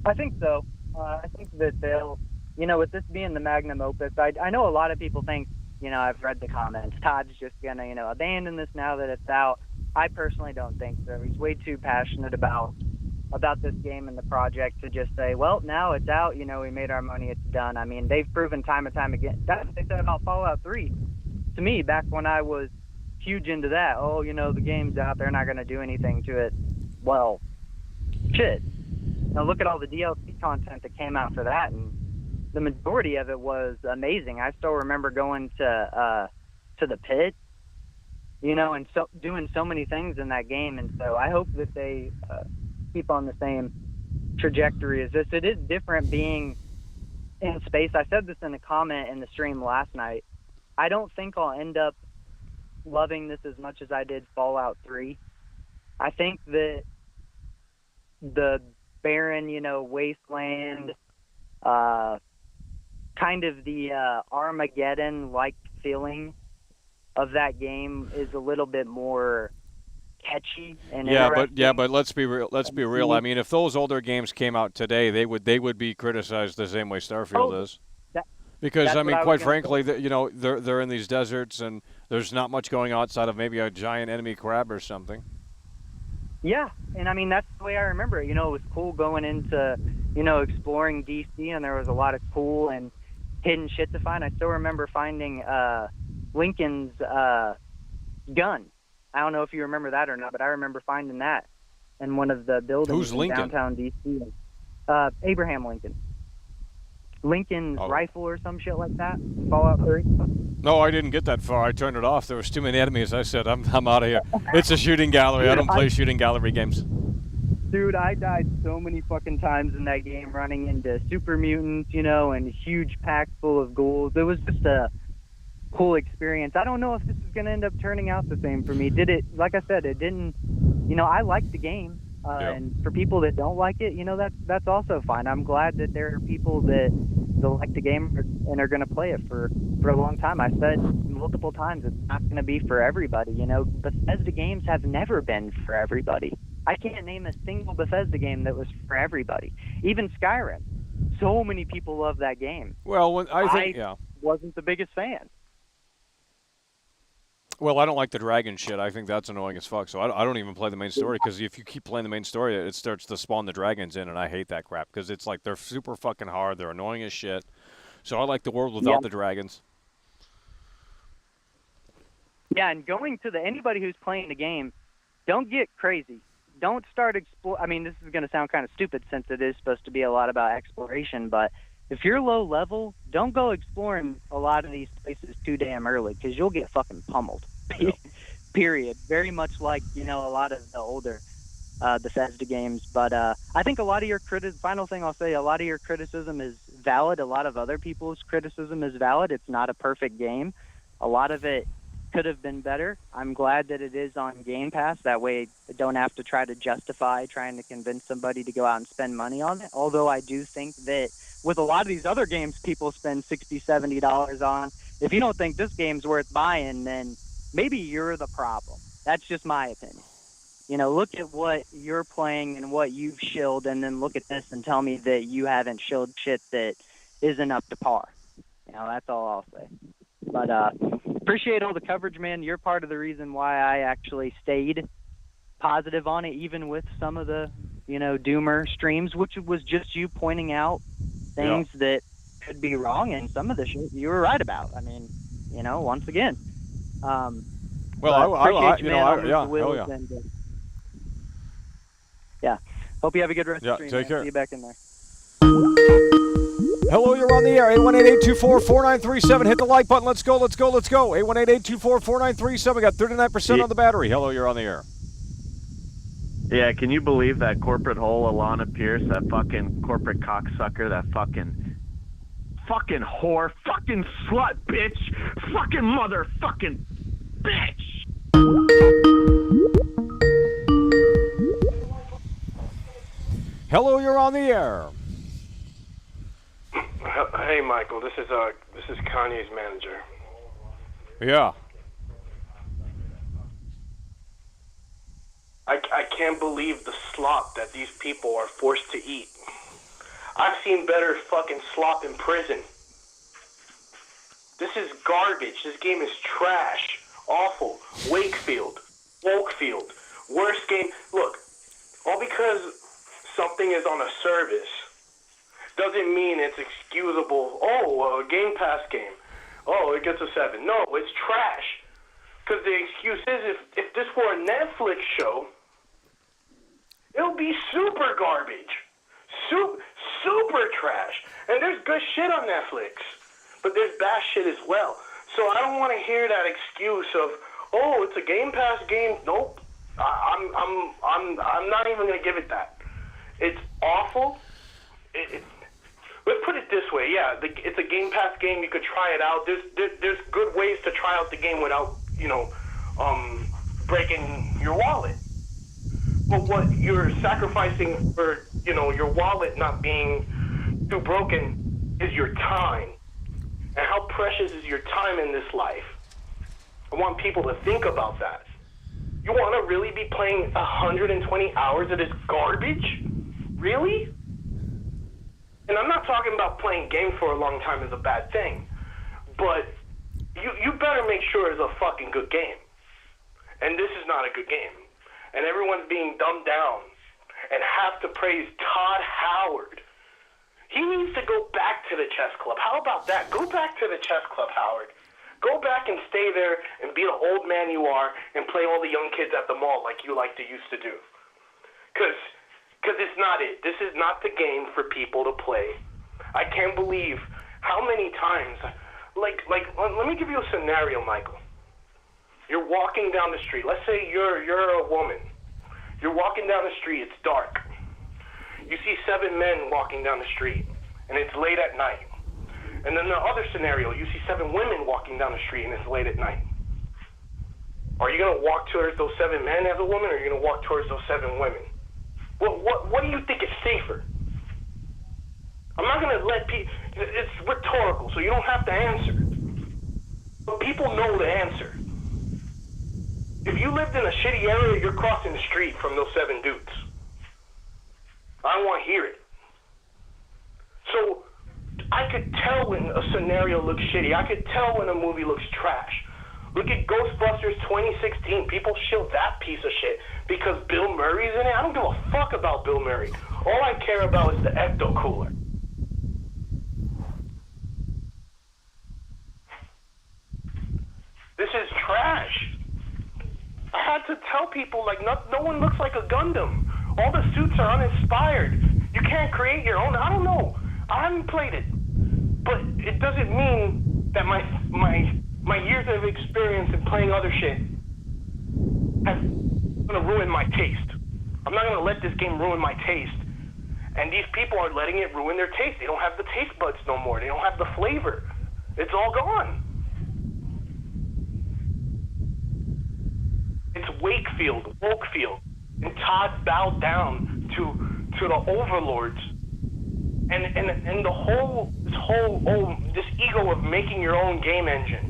I think so. I think that they'll, you know, with this being the magnum opus, I know a lot of people think, you know, I've read the comments, Todd's just going to, you know, abandon this now that it's out. I personally don't think so. He's way too passionate about this game and the project to just say, well, now it's out, you know, we made our money, it's done. I mean, they've proven time and time again. That's what they said about Fallout 3. To me, back when I was huge into that, oh, you know, the game's out, they're not going to do anything to it. Well, shit. Now look at all the DLC content that came out for that, and the majority of it was amazing. I still remember going to the pit, and so doing so many things in that game. And so I hope that they keep on the same trajectory as this. It is different being in space. I said this in a comment in the stream last night. I don't think I'll end up loving this as much as I did Fallout 3. I think that the barren, wasteland, kind of the Armageddon-like feeling of that game is a little bit more catchy and interesting. but let's be real. I mean, if those older games came out today, they would be criticized the same way Starfield is. Because I mean, quite frankly, they're in these deserts and there's not much going on outside of maybe a giant enemy crab or something. Yeah, and I mean that's the way I remember it. It was cool going into, exploring DC, and there was a lot of cool and hidden shit to find. I still remember finding Lincoln's gun. I don't know if you remember that or not, but I remember finding that in one of the buildings in downtown DC. Abraham Lincoln. Lincoln's rifle or some shit like that in Fallout 3. No, I didn't get that far. I turned it off. There was too many enemies. I said, I'm out of here. It's a shooting gallery. I don't play shooting gallery games. Dude, I died so many fucking times in that game running into super mutants, and huge packs full of ghouls. It was just a cool experience. I don't know if this is going to end up turning out the same for me. Did it? Like I said, it didn't. I liked the game. And for people that don't like it, that's also fine. I'm glad that there are people that like the game and are going to play it for a long time. I said multiple times it's not going to be for everybody. Bethesda games have never been for everybody. I can't name a single Bethesda game that was for everybody. Even Skyrim. So many people love that game. Well, I wasn't the biggest fan. Well, I don't like the dragon shit. I think that's annoying as fuck. So I don't even play the main story because if you keep playing the main story, it starts to spawn the dragons in, and I hate that crap because it's like they're super fucking hard. They're annoying as shit. So I like the world without the dragons. Yeah, and going to anybody who's playing the game, don't get crazy. Don't start I mean, this is going to sound kind of stupid since it is supposed to be a lot about exploration, but if you're low level, don't go exploring a lot of these places too damn early because you'll get fucking pummeled. Period. Very much like, a lot of the older Bethesda games. But I think a lot of your final thing I'll say, a lot of your criticism is valid. A lot of other people's criticism is valid. It's not a perfect game. A lot of it could have been better. I'm glad that it is on Game Pass. That way I don't have to try to justify trying to convince somebody to go out and spend money on it. Although I do think that with a lot of these other games people spend $60, $70 on, if you don't think this game's worth buying, then maybe you're the problem. That's just my opinion. Look at what you're playing and what you've shilled, and then look at this and tell me that you haven't shilled shit that isn't up to par. That's all I'll say. But appreciate all the coverage, man. You're part of the reason why I actually stayed positive on it, even with some of the, doomer streams, which was just you pointing out things that could be wrong, and some of the shit you were right about. I mean, once again. Well, hell yeah. Hope you have a good rest of the stream. Take care. See you back in there. Hello, you're on the air. 818-824-4937. Hit the like button. Let's go. 818-824-4937. We got 39% on the battery. Hello, you're on the air. Yeah, can you believe that corporate hole, Alana Pierce, that fucking corporate cocksucker, that fucking whore, fucking slut, bitch, fucking motherfucking bitch. Hello, you're on the air. Hey, Michael, this is Kanye's manager. Yeah. I can't believe the slop that these people are forced to eat. I've seen better fucking slop in prison. This is garbage. This game is trash. Awful. Wakefield. Worst game. Look, all because something is on a service doesn't mean it's excusable. Oh, a Game Pass game. Oh, it gets a 7. No, it's trash. Because the excuse is if this were a Netflix show, it'll be super garbage. super trash. And there's good shit on Netflix, but there's bad shit as well. So I don't want to hear that excuse of, oh, it's a Game Pass game. Nope, I'm not even gonna give it that. It's awful. Let's put it this way. Yeah, it's a Game Pass game. You could try it out. There's good ways to try out the game without breaking your wallet. But what you're sacrificing for your wallet not being too broken is your time. And how precious is your time in this life? I want people to think about that. You want to really be playing 120 hours of this garbage? Really? And I'm not talking about playing games for a long time is a bad thing, but you better make sure it's a fucking good game. And this is not a good game. And everyone's being dumbed down and have to praise Todd Howard. He needs to go back to the chess club. How about that? Go back to the chess club, Howard. Go back and stay there and be the old man you are and play all the young kids at the mall like you like to used to do. Because it's not it. This is not the game for people to play. I can't believe how many times, like let me give you a scenario, Michael. You're walking down the street. Let's say you're a woman. You're walking down the street. It's dark. You see 7 men walking down the street, and it's late at night. And then the other scenario, you see 7 women walking down the street, and it's late at night. Are you going to walk towards those 7 men as a woman, or are you going to walk towards those 7 women? What do you think is safer? I'm not going to let people... It's rhetorical, so you don't have to answer. But people know the answer. If you lived in a shitty area, you're crossing the street from those 7 dudes. I don't want to hear it. So I could tell when a scenario looks shitty. I could tell when a movie looks trash. Look at Ghostbusters 2016. People shield that piece of shit because Bill Murray's in it. I don't give a fuck about Bill Murray. All I care about is the ecto cooler. This is trash. I had to tell people, like, no one looks like a Gundam. All the suits are uninspired. You can't create your own. I don't know. I haven't played it. But it doesn't mean that my years of experience in playing other shit has gonna ruin my taste. I'm not gonna let this game ruin my taste. And these people are letting it ruin their taste. They don't have the taste buds no more. They don't have the flavor. It's all gone. It's Wakefield, and Todd bowed down to the overlords, and this ego of making your own game engine.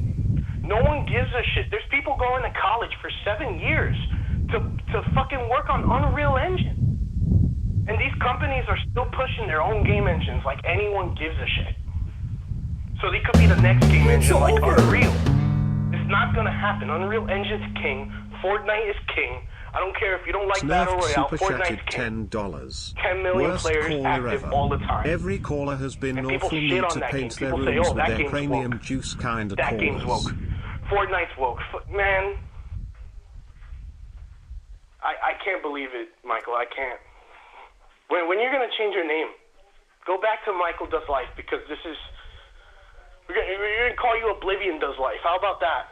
No one gives a shit. There's people going to college for 7 years to fucking work on Unreal Engine, and these companies are still pushing their own game engines like anyone gives a shit. So they could be the next game engine like Unreal. It's not gonna happen. Unreal Engine's king. Fortnite is king. I don't care if you don't like Battle Royale. Fortnite's king. $10. 10 million Worst players caller active ever. all the time. Every caller has been And awful people need shit on to that paint game. their People say, rooms oh, with that their game's premium woke. juice kind of That game's callers. woke. Fortnite's woke. Man, I can't believe it, Michael. I can't. When you're gonna change your name, go back to Michael Does Life, because this is we're gonna call you Oblivion Does Life. How about that?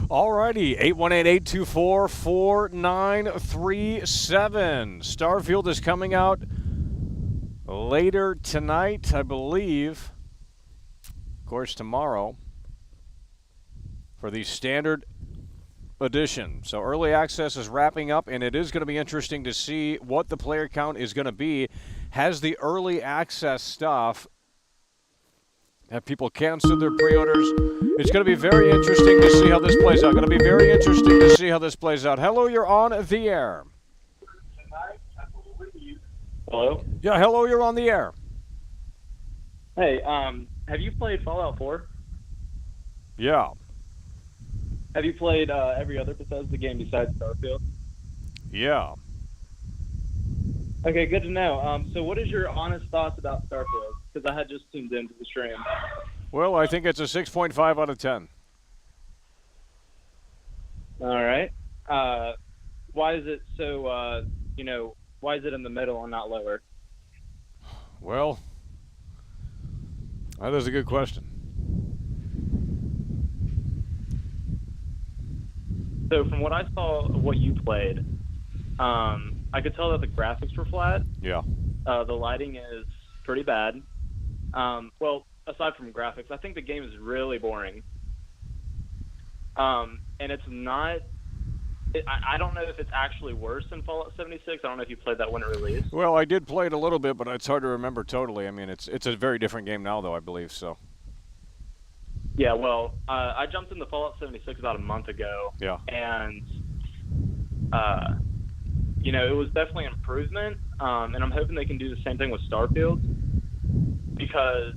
Alrighty, 818-824-4937. Starfield is coming out later tonight, I believe. Of course, tomorrow for the standard edition. So early access is wrapping up, and it is going to be interesting to see what the player count is going to be. Has the early access stuff, have people canceled their pre-orders? It's going to be very interesting to see how this plays out. Going to be very interesting to see how this plays out. Hello, you're on the air. Hello? Yeah, hello, you're on the air. Hey, have you played Fallout 4? Yeah. Have you played every other Bethesda game besides Starfield? Yeah. Okay, good to know. So what is your honest thoughts about Starfield? Because I had just tuned into the stream. Well, I think it's a 6.5 out of 10. All right. Why is it so? Why is it in the middle and not lower? Well, that is a good question. So from what I saw of what you played, I could tell that the graphics were flat. Yeah. The lighting is pretty bad. Well, aside from graphics, I think the game is really boring. And it's not. I don't know if it's actually worse than Fallout 76. I don't know if you played that when it released. Well, I did play it a little bit, but it's hard to remember totally. I mean, it's a very different game now, though, I believe. So. Yeah, well, I jumped into Fallout 76 about a month ago. Yeah. And, it was definitely an improvement. And I'm hoping they can do the same thing with Starfield. Because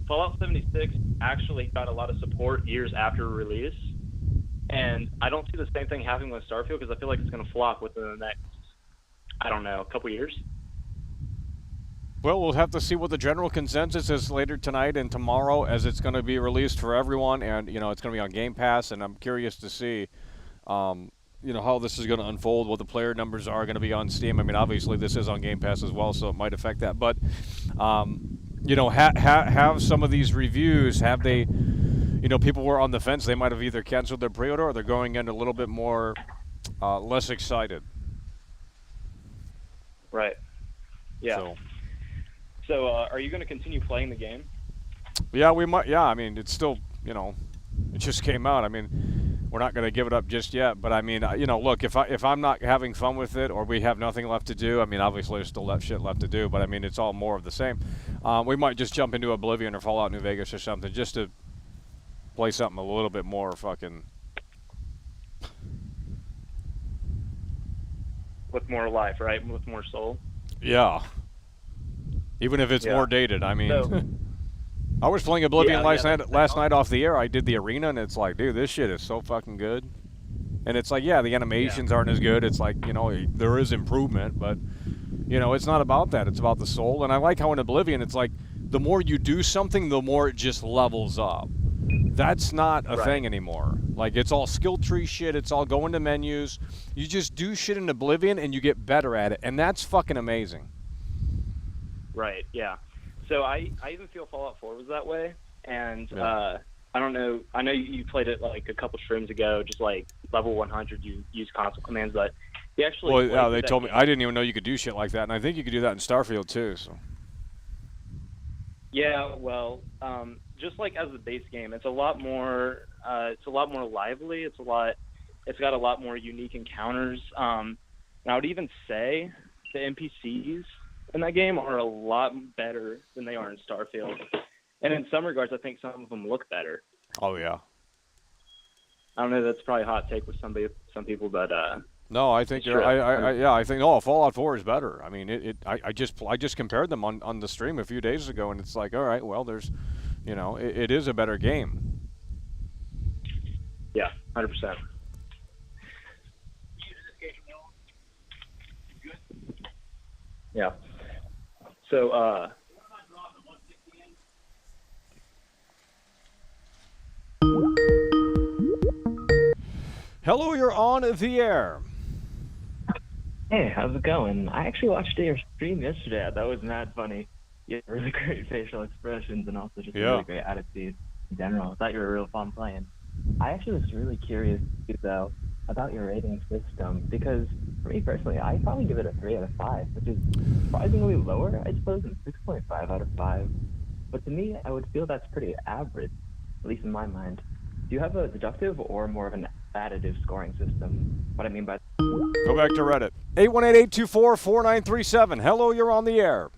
Fallout 76 actually got a lot of support years after release. And I don't see the same thing happening with Starfield because I feel like it's going to flop within the next, a couple years. Well, we'll have to see what the general consensus is later tonight and tomorrow, as it's going to be released for everyone, and it's going to be on Game Pass. And I'm curious to see, how this is going to unfold, what the player numbers are going to be on Steam. I mean, obviously this is on Game Pass as well, so it might affect that. But, have some of these reviews, have they, people were on the fence. They might have either canceled their pre-order or they're going in a little bit more less excited. Right. Yeah. So are you going to continue playing the game? Yeah, we might. Yeah, I mean, it's still, it just came out. I mean, we're not going to give it up just yet. But I mean, look, if I'm not having fun with it or we have nothing left to do, I mean, obviously there's still that shit left to do. But I mean, it's all more of the same. We might just jump into Oblivion or Fallout New Vegas or something just to play something a little bit more fucking. With more life, right? With more soul. Yeah. Even if it's more dated, I mean. I was playing Oblivion last night off the air. I did the arena, and it's like, dude, this shit is so fucking good. And it's like, the animations aren't as good. It's like, there is improvement, but, it's not about that. It's about the soul. And I like how in Oblivion, it's like, the more you do something, the more it just levels up. That's not a thing anymore. Like, it's all skill tree shit. It's all going to menus. You just do shit in Oblivion, and you get better at it. And that's fucking amazing. Right, yeah. So I even feel Fallout 4 was that way. And I don't know. I know you played it like a couple streams ago, just like level 100, you use console commands, but you actually. Well, they told me. I didn't even know you could do shit like that. And I think you could do that in Starfield, too. So. Yeah, well, just like as a base game, it's a lot more. It's a lot more lively. It's got a lot more unique encounters. And I would even say the NPCs in that game are a lot better than they are in Starfield. And in some regards, I think some of them look better. Oh yeah. I don't know. That's probably a hot take with some people, but. No, I think you're. I think Fallout 4 is better. I mean, I just compared them on the stream a few days ago, and it's like, all right, well, there's, it is a better game. Yeah, 100%. Yeah. So, hello, you're on the air. Hey, how's it going? I actually watched your stream yesterday. I thought it was mad funny. You had really great facial expressions and also just a really great attitude in general. I thought you were real fun playing. I actually was really curious, though, about your rating system, because for me personally, I'd probably give it a 3 out of 5, which is surprisingly lower, I suppose, than 6.5 out of 5. But to me, I would feel that's pretty average, at least in my mind. Do you have a deductive or more of an additive scoring system? What I mean by... Go back to Reddit. 818-824-4937. Hello, you're on the air.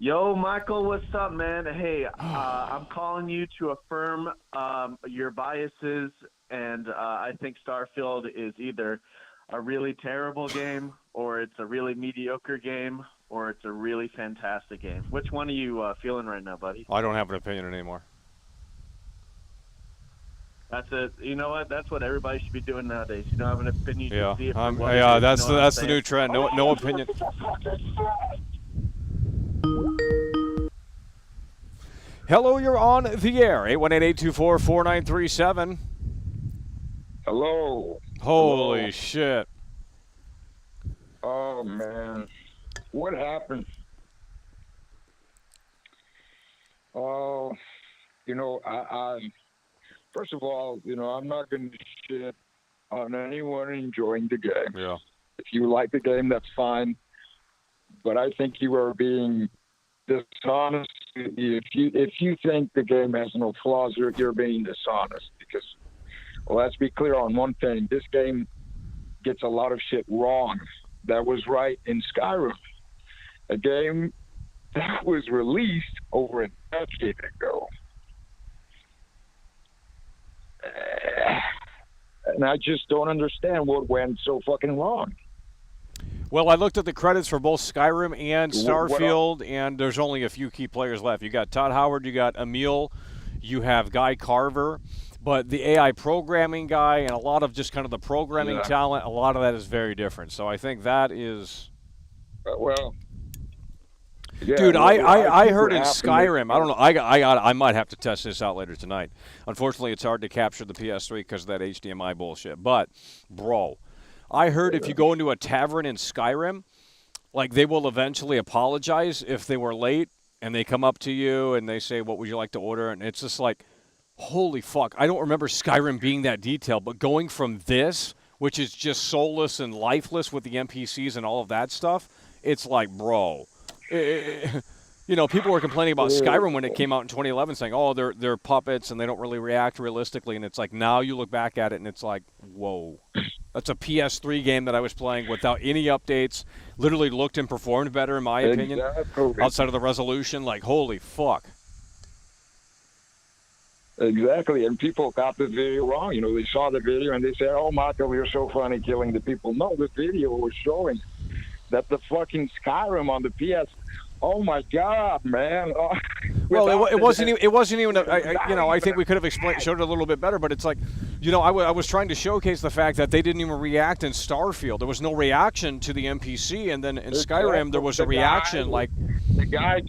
Yo, Michael, what's up, man? Hey, I'm calling you to affirm your biases, and I think Starfield is either a really terrible game, or it's a really mediocre game, or it's a really fantastic game. Which one are you feeling right now, buddy? I don't have an opinion anymore. That's it. You know what? That's what everybody should be doing nowadays. You don't have an opinion. Yeah, see it that's the new trend. No opinion. Hello, you're on the air. 818-824-4937. Hello. Holy Hello. shit. Oh, man. What happened? Oh, I first of all, I'm not going to shit on anyone enjoying the game. Yeah. If you like the game, that's fine. But I think you are being dishonest. If you think the game has no flaws, you're being dishonest. Because, well, let's be clear on one thing. This game gets a lot of shit wrong. That was right in Skyrim, a game that was released over a decade ago. And I just don't understand what went so fucking wrong. Well, I looked at the credits for both Skyrim and Starfield, and there's only a few key players left. You got Todd Howard, you got Emil, you have Guy Carver, but the AI programming guy and a lot of just kind of the programming talent, a lot of that is very different. So I think that is... well... Yeah, dude, I heard in Skyrim, I don't know, I might have to test this out later tonight. Unfortunately, it's hard to capture the PS3 because of that HDMI bullshit. But, bro, I heard if you go into a tavern in Skyrim, like they will eventually apologize if they were late, and they come up to you and they say, what would you like to order? And it's just like, holy fuck, I don't remember Skyrim being that detailed, but going from this, which is just soulless and lifeless with the NPCs and all of that stuff, it's like, bro... people were complaining about Skyrim when it came out in 2011, saying, "Oh, they're puppets and they don't really react realistically." And it's like now you look back at it and it's like, "Whoa, that's a PS3 game that I was playing without any updates. Literally looked and performed better, in my opinion, outside of the resolution. Like, holy fuck." Exactly, and people got the video wrong. They saw the video and they said, "Oh, Michael, you're so funny killing the people." No, the video was showing that the fucking Skyrim on the PS. Oh my God, man! Well, it wasn't even. I think we could have showed it a little bit better, but it's like, I was trying to showcase the fact that they didn't even react in Starfield. There was no reaction to the NPC, and then in Skyrim there was a reaction. Like the guy.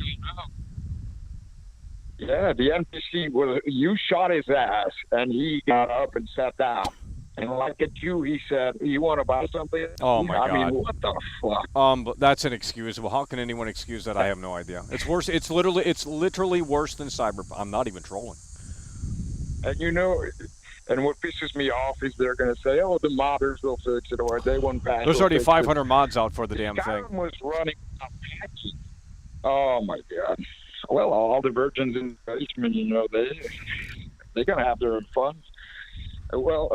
Yeah, the NPC you shot his ass, and he got up and sat down. And like at you, he said, "You want to buy something?" Oh my God! I mean, what the fuck? But that's inexcusable. How can anyone excuse that? I have no idea. It's worse. It's literally worse than Cyberpunk. I'm not even trolling. And and what pisses me off is they're going to say, "Oh, the modders will fix it," or they won't patch. There's already 500 mods out for the damn thing. Skyrim was running on patches. Oh my God! Well, all the virgins in the basement, they're going to have their fun. Well,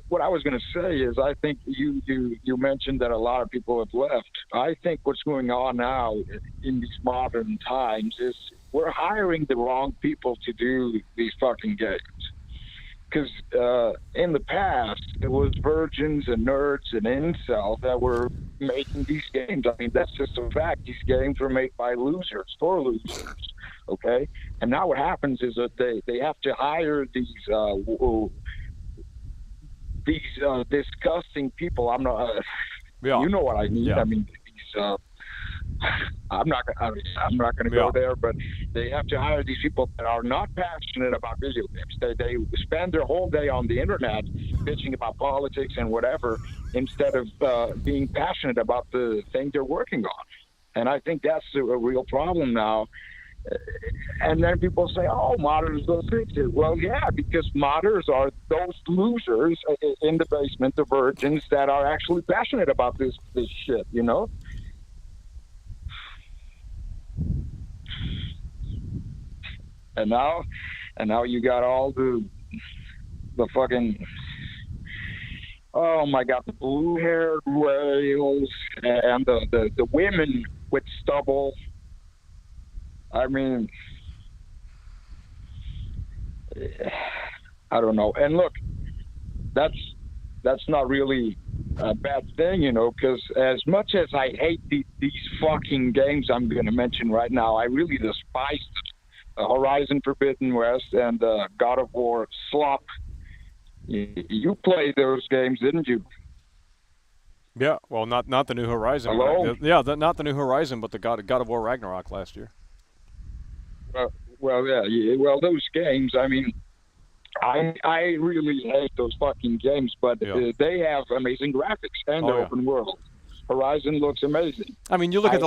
what I was going to say is I think you mentioned that a lot of people have left. I think what's going on now in these modern times is we're hiring the wrong people to do these fucking games. Because in the past, it was virgins and nerds and incels that were making these games. I mean, that's just a fact. These games were made by losers, for losers, okay? And now what happens is that they have to hire these disgusting people. I'm not. You know what I mean. Yeah. I mean, these. I'm not going to go there, but they have to hire these people that are not passionate about video games. They spend their whole day on the internet bitching about politics and whatever, instead of being passionate about the thing they're working on. And I think that's a real problem now. And then people say, "Oh, modders will fix it." Well, yeah, because modders are those losers in the basement, the virgins that are actually passionate about this shit, And now you got all the fucking, oh my God, the blue-haired whales and the women with stubble. I mean, I don't know. And look, that's not really a bad thing, because as much as I hate these fucking games I'm going to mention right now, I really despise them. Horizon Forbidden West and God of War Slop. You played those games, didn't you? Yeah, well, not the New Horizon. Hello? Not the New Horizon, but the God of War Ragnarok last year. Well, yeah, well, those games. I mean, I really hate those fucking games, but they have amazing graphics and the open world. Horizon looks amazing. I mean, you look at the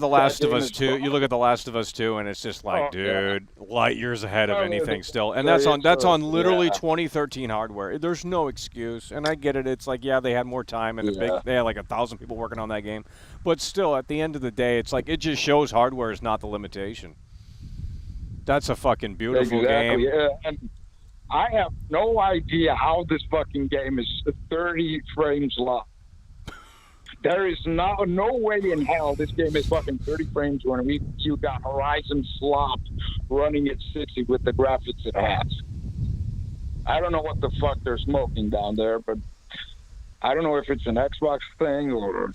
Last of Us 2. You look at the Last of Us 2, and it's just like, dude, light years ahead of anything still. And that's on literally 2013 hardware. There's no excuse. And I get it. It's like, yeah, they had more time and they had like 1,000 people working on that game. But still, at the end of the day, it's like it just shows hardware is not the limitation. That's a fucking beautiful game. Yeah. And I have no idea how this fucking game is 30 frames long. There is no way in hell this game is fucking 30 frames when you got Horizon slop running at 60 with the graphics it has. I don't know what the fuck they're smoking down there, but I don't know if it's an Xbox thing or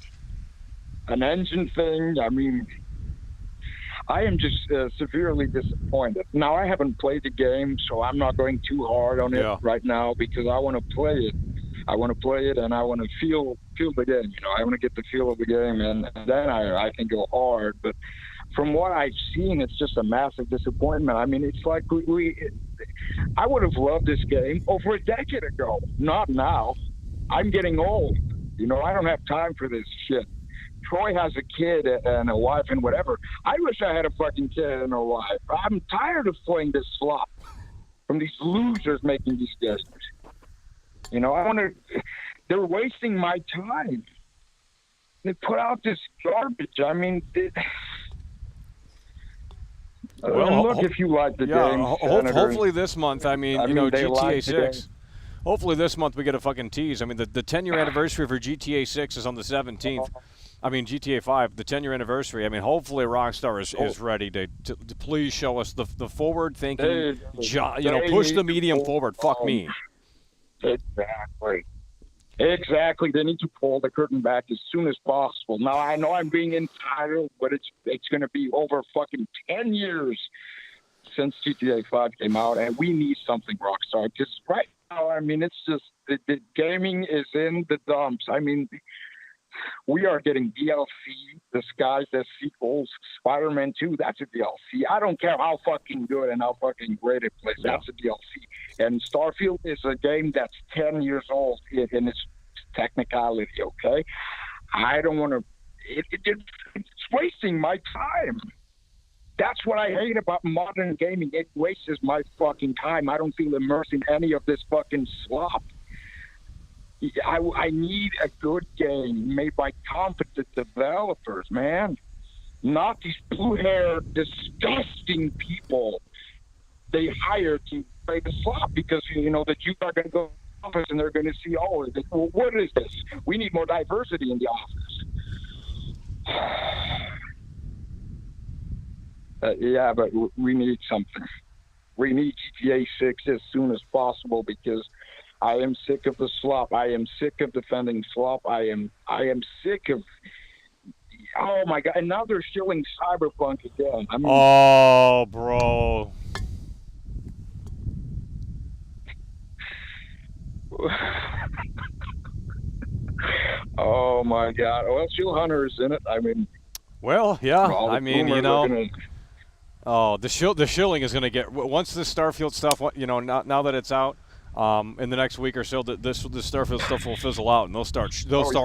an engine thing. I mean, I am just severely disappointed. Now, I haven't played the game, so I'm not going too hard on it right now because I want to play it. I want to play it and I want to feel the game. You know, I want to get the feel of the game, and then I can go hard. But from what I've seen, it's just a massive disappointment. I mean, it's like I would have loved this game over a decade ago, not now. I'm getting old. You know, I don't have time for this shit. Troy has a kid and a wife and whatever. I wish I had a fucking kid and a wife. I'm tired of playing this slop from these losers making these games. You know, they're wasting my time. They put out this garbage. I mean, look, if you like the game, hopefully this month. I mean, you know, GTA 6. Hopefully this month we get a fucking tease. I mean, the 10-year anniversary for GTA 6 is on the 17th. I mean, GTA 5, the 10-year anniversary. I mean, hopefully Rockstar is ready to please show us the forward-thinking, push the medium forward. Fuck me. Exactly. They need to pull the curtain back as soon as possible. Now, I know I'm being entitled, but it's going to be over fucking 10 years since GTA 5 came out, and we need something, Rockstar. Because right now, I mean, it's just the gaming is in the dumps. I mean, we are getting DLC disguised as sequels. Spider-Man 2, that's a DLC. I don't care how fucking good and how fucking great it plays. That's a DLC. And Starfield is a game that's 10 years old in its technicality, okay? I don't want to... It's wasting my time. That's what I hate about modern gaming. It wastes my fucking time. I don't feel immersed in any of this fucking slop. I need a good game made by competent developers, man. Not these blue-haired, disgusting people they hire to play the slop because, you know, that you are going to go to the office and they're going to see, well, what is this? We need more diversity in the office. Yeah, but we need something. We need GTA 6 as soon as possible because I am sick of the slop. I am sick of defending slop. I am sick of... Oh, my God. And now they're shilling Cyberpunk again. I mean, oh, bro. Oh, my God. Well, Shield Hunter is in it. I mean... Well, yeah. I mean, you know... Oh, the shilling is going to get... Once the Starfield stuff, you know, now that it's out... in the next week or so, this Starfield stuff will fizzle out, and they'll start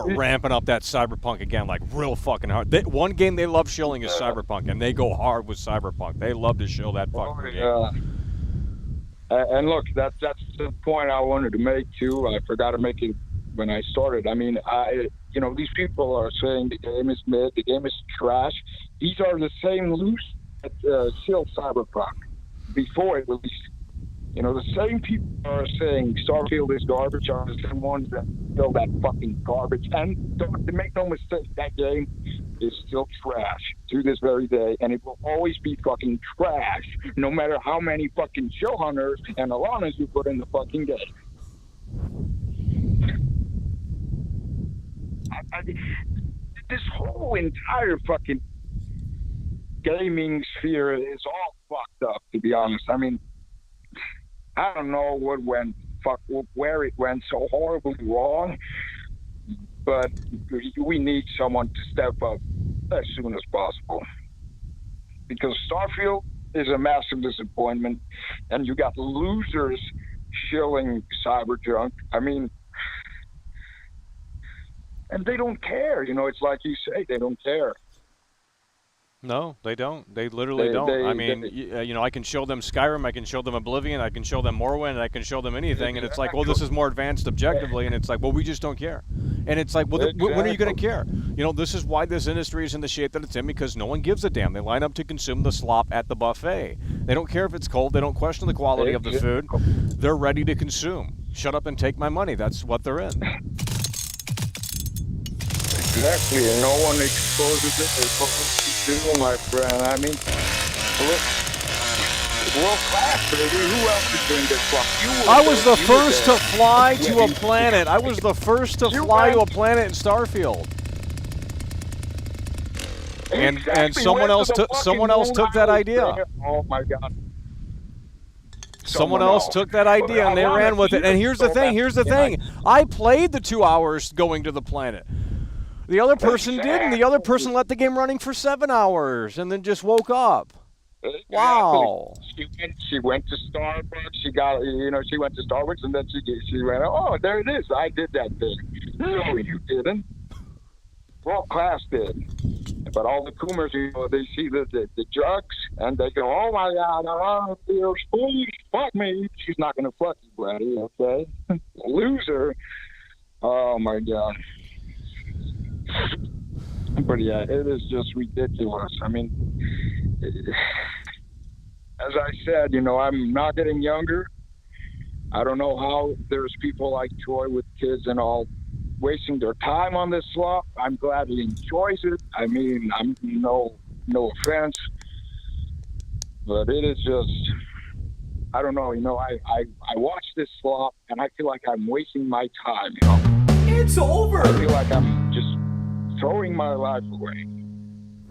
ramping up that Cyberpunk again, like real fucking hard. One game they love shilling is Cyberpunk, and they go hard with Cyberpunk. They love to shill that fucking game. And look, that's the point I wanted to make too. I forgot to make it when I started. I mean, these people are saying the game is mid, the game is trash. These are the same losers that shilled Cyberpunk before it released. You know, the same people are saying Starfield is garbage are the same ones that fill that fucking garbage. And don't make no mistake, that game is still trash to this very day. And it will always be fucking trash, no matter how many fucking show hunters and Alanas you put in the fucking game. This whole entire fucking gaming sphere is all fucked up, to be honest. I mean, I don't know where it went so horribly wrong, but we need someone to step up as soon as possible. Because Starfield is a massive disappointment, and you got losers shilling Cyberjunk. I mean, and they don't care. You know, it's like you say, they don't care. No, they don't. They literally don't. I mean, you know, I can show them Skyrim, I can show them Oblivion, I can show them Morrowind, I can show them anything, and it's like, well, this is more advanced objectively, and it's like, well, we just don't care. And it's like, well, when are you going to care? You know, this is why this industry is in the shape that it's in, because no one gives a damn. They line up to consume the slop at the buffet. They don't care if it's cold. They don't question the quality of the food. They're ready to consume. Shut up and take my money. That's what they're in. Exactly, and no one exposes it. They're supposed to do, my friend. I mean, look, world class, baby. Who else is doing this stuff? I was the first to fly to a planet. I was the first to fly to a planet in Starfield. And someone else took that idea. Oh my God. Someone else took that idea and they ran with it. And here's the thing. I played the 2 hours going to the planet. The other person didn't. The other person let the game running for 7 hours and then just woke up. Wow. She went to Starbucks. She went to Starbucks and then she went, oh, there it is. I did that thing. No, you didn't. World class did. But all the Coomers, you know, they see the drugs and they go, oh my God, please fuck me. She's not going to fuck you, buddy, okay? Loser. Oh my God. But yeah, it is just ridiculous. I mean, as I said, you know, I'm not getting younger. I don't know how there's people like Troy with kids and all wasting their time on this slop. I'm glad he enjoys it. I mean, I'm no offense, but it is just, I don't know. You know, I watch this slop and I feel like I'm wasting my time. You know, it's over. I feel like I'm just throwing my life away.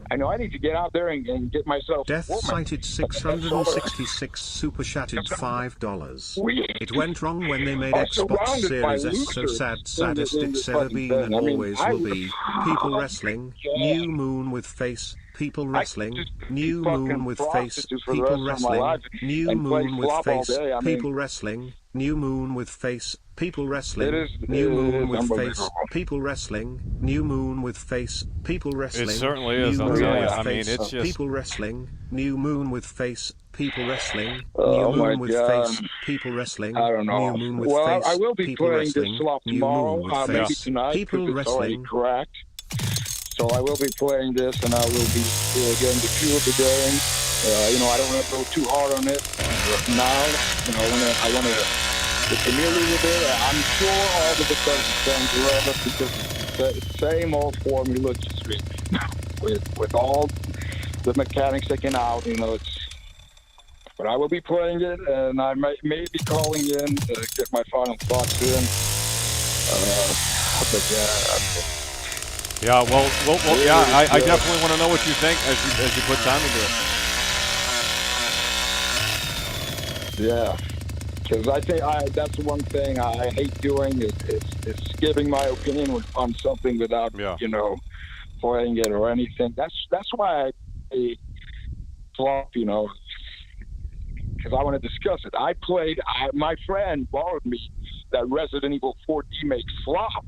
I know I need to get out there and get myself. Death cited 666 super chatted $5. It went wrong when they made Xbox Series S so sad, saddest it's ever been and always will be. People wrestling, new moon with face. People wrestling, new moon with face. People wrestling, new moon with face. People wrestling, new moon with face. People wrestling, new moon with face. People wrestling, new moon with face. People wrestling. It certainly is. I'll tell you. I mean, it's just people wrestling, new moon with face. People wrestling, new moon with face. People wrestling, I don't know. new moon with face. I will be people playing this wrestling, slop new tomorrow. moon with Maybe face. tonight. People wrestling. Cracked. So I will be playing this, and I will be getting the feel of the game. You know, I don't want to go too hard on it now. You know, I want to get familiar with it. I'm sure all the Bethesda fans love it because it's the same old formula, just with all the mechanics taken out. You know, but I will be playing it, and I may be calling in to get my final thoughts in. But yeah. Yeah, well, yeah. I definitely want to know what you think as you put time into it. Yeah, because I think that's one thing I hate doing is giving my opinion on something without you know, playing it or anything. That's why I flop, you know, because I want to discuss it. My friend borrowed me that Resident Evil 4 remake flop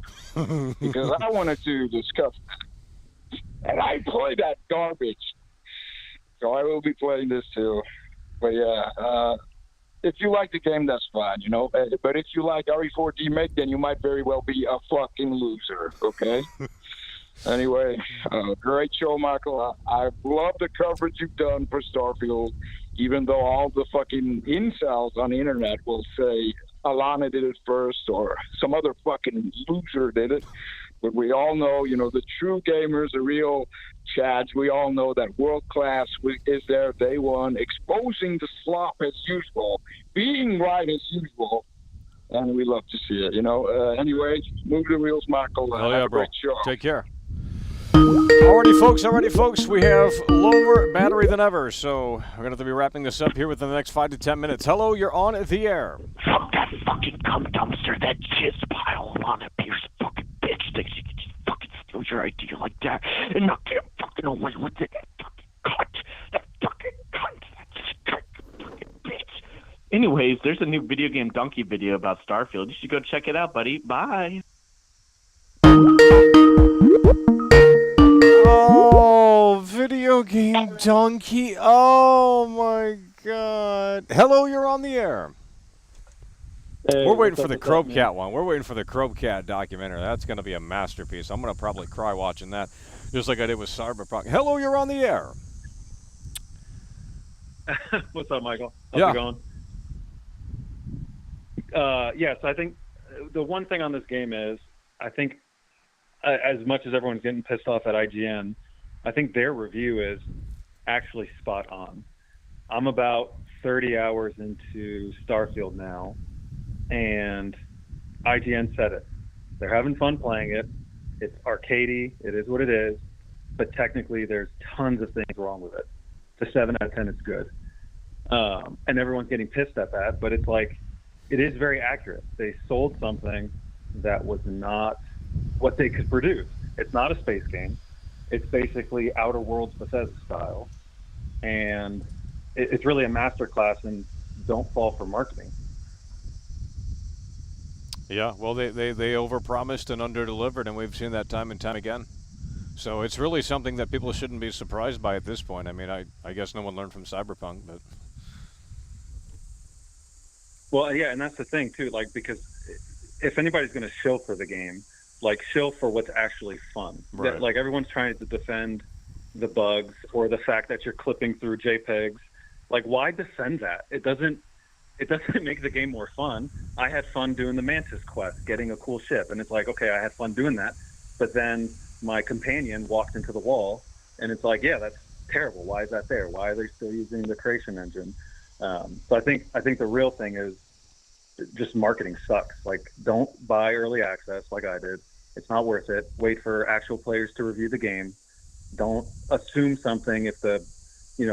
because I wanted to discuss that. And I play that garbage. So I will be playing this too. But yeah, if you like the game, that's fine, you know. But if you like RE4 remake, then you might very well be a fucking loser, okay? Anyway, great show, Michael. I love the coverage you've done for Starfield, even though all the fucking incels on the internet will say Alana did it first or some other fucking loser did it. But we all know, you know, the true gamers, the real chads, we all know that World Class is there day one, exposing the slop as usual, being right as usual, and we love to see it, you know. Anyway, move the wheels, Michael. Oh, yeah, have a bro. great show. Take care. Alrighty, folks, we have lower battery than ever, so we're going to have to be wrapping this up here within the next 5 to 10 minutes. Hello, you're on the air. Fuck that fucking cum dumpster, that jizz pile, Lana Pierce, fucking bitch thinks she can just fucking steal your idea like that and not get fucking away with it. That fucking cunt. That fucking cunt. That Anyways, there's a new video game donkey video about Starfield. You should go check it out, buddy. Bye. Oh, video game donkey. Oh my God. Hello, you're on the air. Hey, We're waiting what's for the up, what's up, Crobecat one. We're waiting for the Crobecat documentary. That's going to be a masterpiece. I'm going to probably cry watching that, just like I did with Cyberpunk. Hello, you're on the air. What's up, Michael? How's Yeah. it going? Yes, I think the one thing on this game is, I think as much as everyone's getting pissed off at IGN, I think their review is actually spot on. I'm about 30 hours into Starfield now, and IGN said it. They're having fun playing it. It's arcadey. It is what it is. But technically, there's tons of things wrong with it. It's a 7 out of 10. It's good. And everyone's getting pissed at that, but it's like, it is very accurate. They sold something that was not what they could produce. It's not a space game. It's basically Outer Worlds Bethesda style. And it's really a masterclass in don't fall for marketing. Yeah, well, they overpromised and underdelivered, and we've seen that time and time again. So it's really something that people shouldn't be surprised by at this point. I mean, I guess no one learned from Cyberpunk, but... Well, yeah, and that's the thing, too, like, because if anybody's going to shill for the game, like, shill for what's actually fun. Right. Like, everyone's trying to defend the bugs or the fact that you're clipping through JPEGs. Like, why defend that? It doesn't make the game more fun. I had fun doing the Mantis quest, getting a cool ship, and it's like, okay, I had fun doing that, but then my companion walked into the wall, and it's like, yeah, that's terrible. Why is that there? Why are they still using the creation engine? So I think the real thing is just marketing sucks. Like, don't buy early access like I did. It's not worth it. Wait for actual players to review the game. Don't assume something if the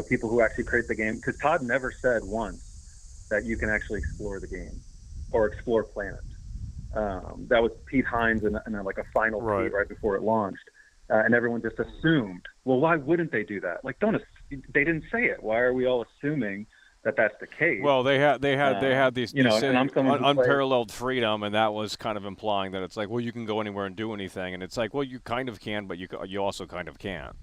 people who actually create the game, because Todd never said once that you can actually explore the game or explore planets. That was Pete Hines in like a final tweet right before it launched, and everyone just assumed. Well, why wouldn't they do that? Like, they didn't say it. Why are we all assuming that that's the case? Well, they had these and I'm someone who unparalleled freedom, and that was kind of implying that it's like, well, you can go anywhere and do anything, and it's like, well, you kind of can, but you also kind of can't.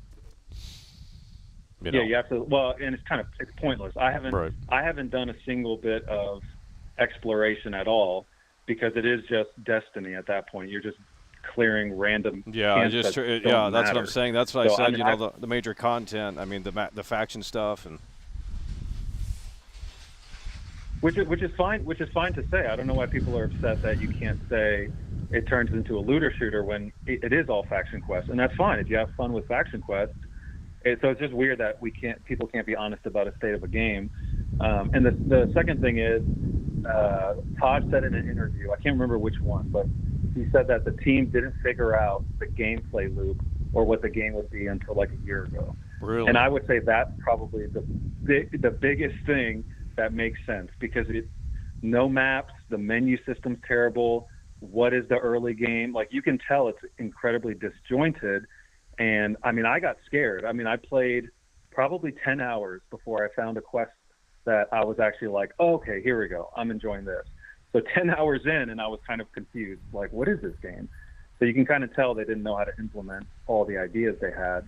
Yeah, you have to. Well, and it's pointless. I haven't done a single bit of exploration at all because it is just destiny at that point. You're just clearing random. That's what I'm saying. That's what I said. The major content. I mean, the faction stuff and. Which is fine. Which is fine to say. I don't know why people are upset that you can't say it turns into a looter shooter when it is all faction quests, and that's fine if you have fun with faction quests. So it's just weird that people can't be honest about a state of a game. And the second thing is, Todd said in an interview, I can't remember which one, but he said that the team didn't figure out the gameplay loop or what the game would be until like a year ago. Really? And I would say that's probably the biggest thing that makes sense, because no maps, the menu system's terrible. What is the early game? Like, you can tell it's incredibly disjointed. And I mean, I got scared. I mean, I played probably 10 hours before I found a quest that I was actually like, oh, okay, here we go. I'm enjoying this. So 10 hours in, and I was kind of confused. Like, what is this game? So you can kind of tell they didn't know how to implement all the ideas they had.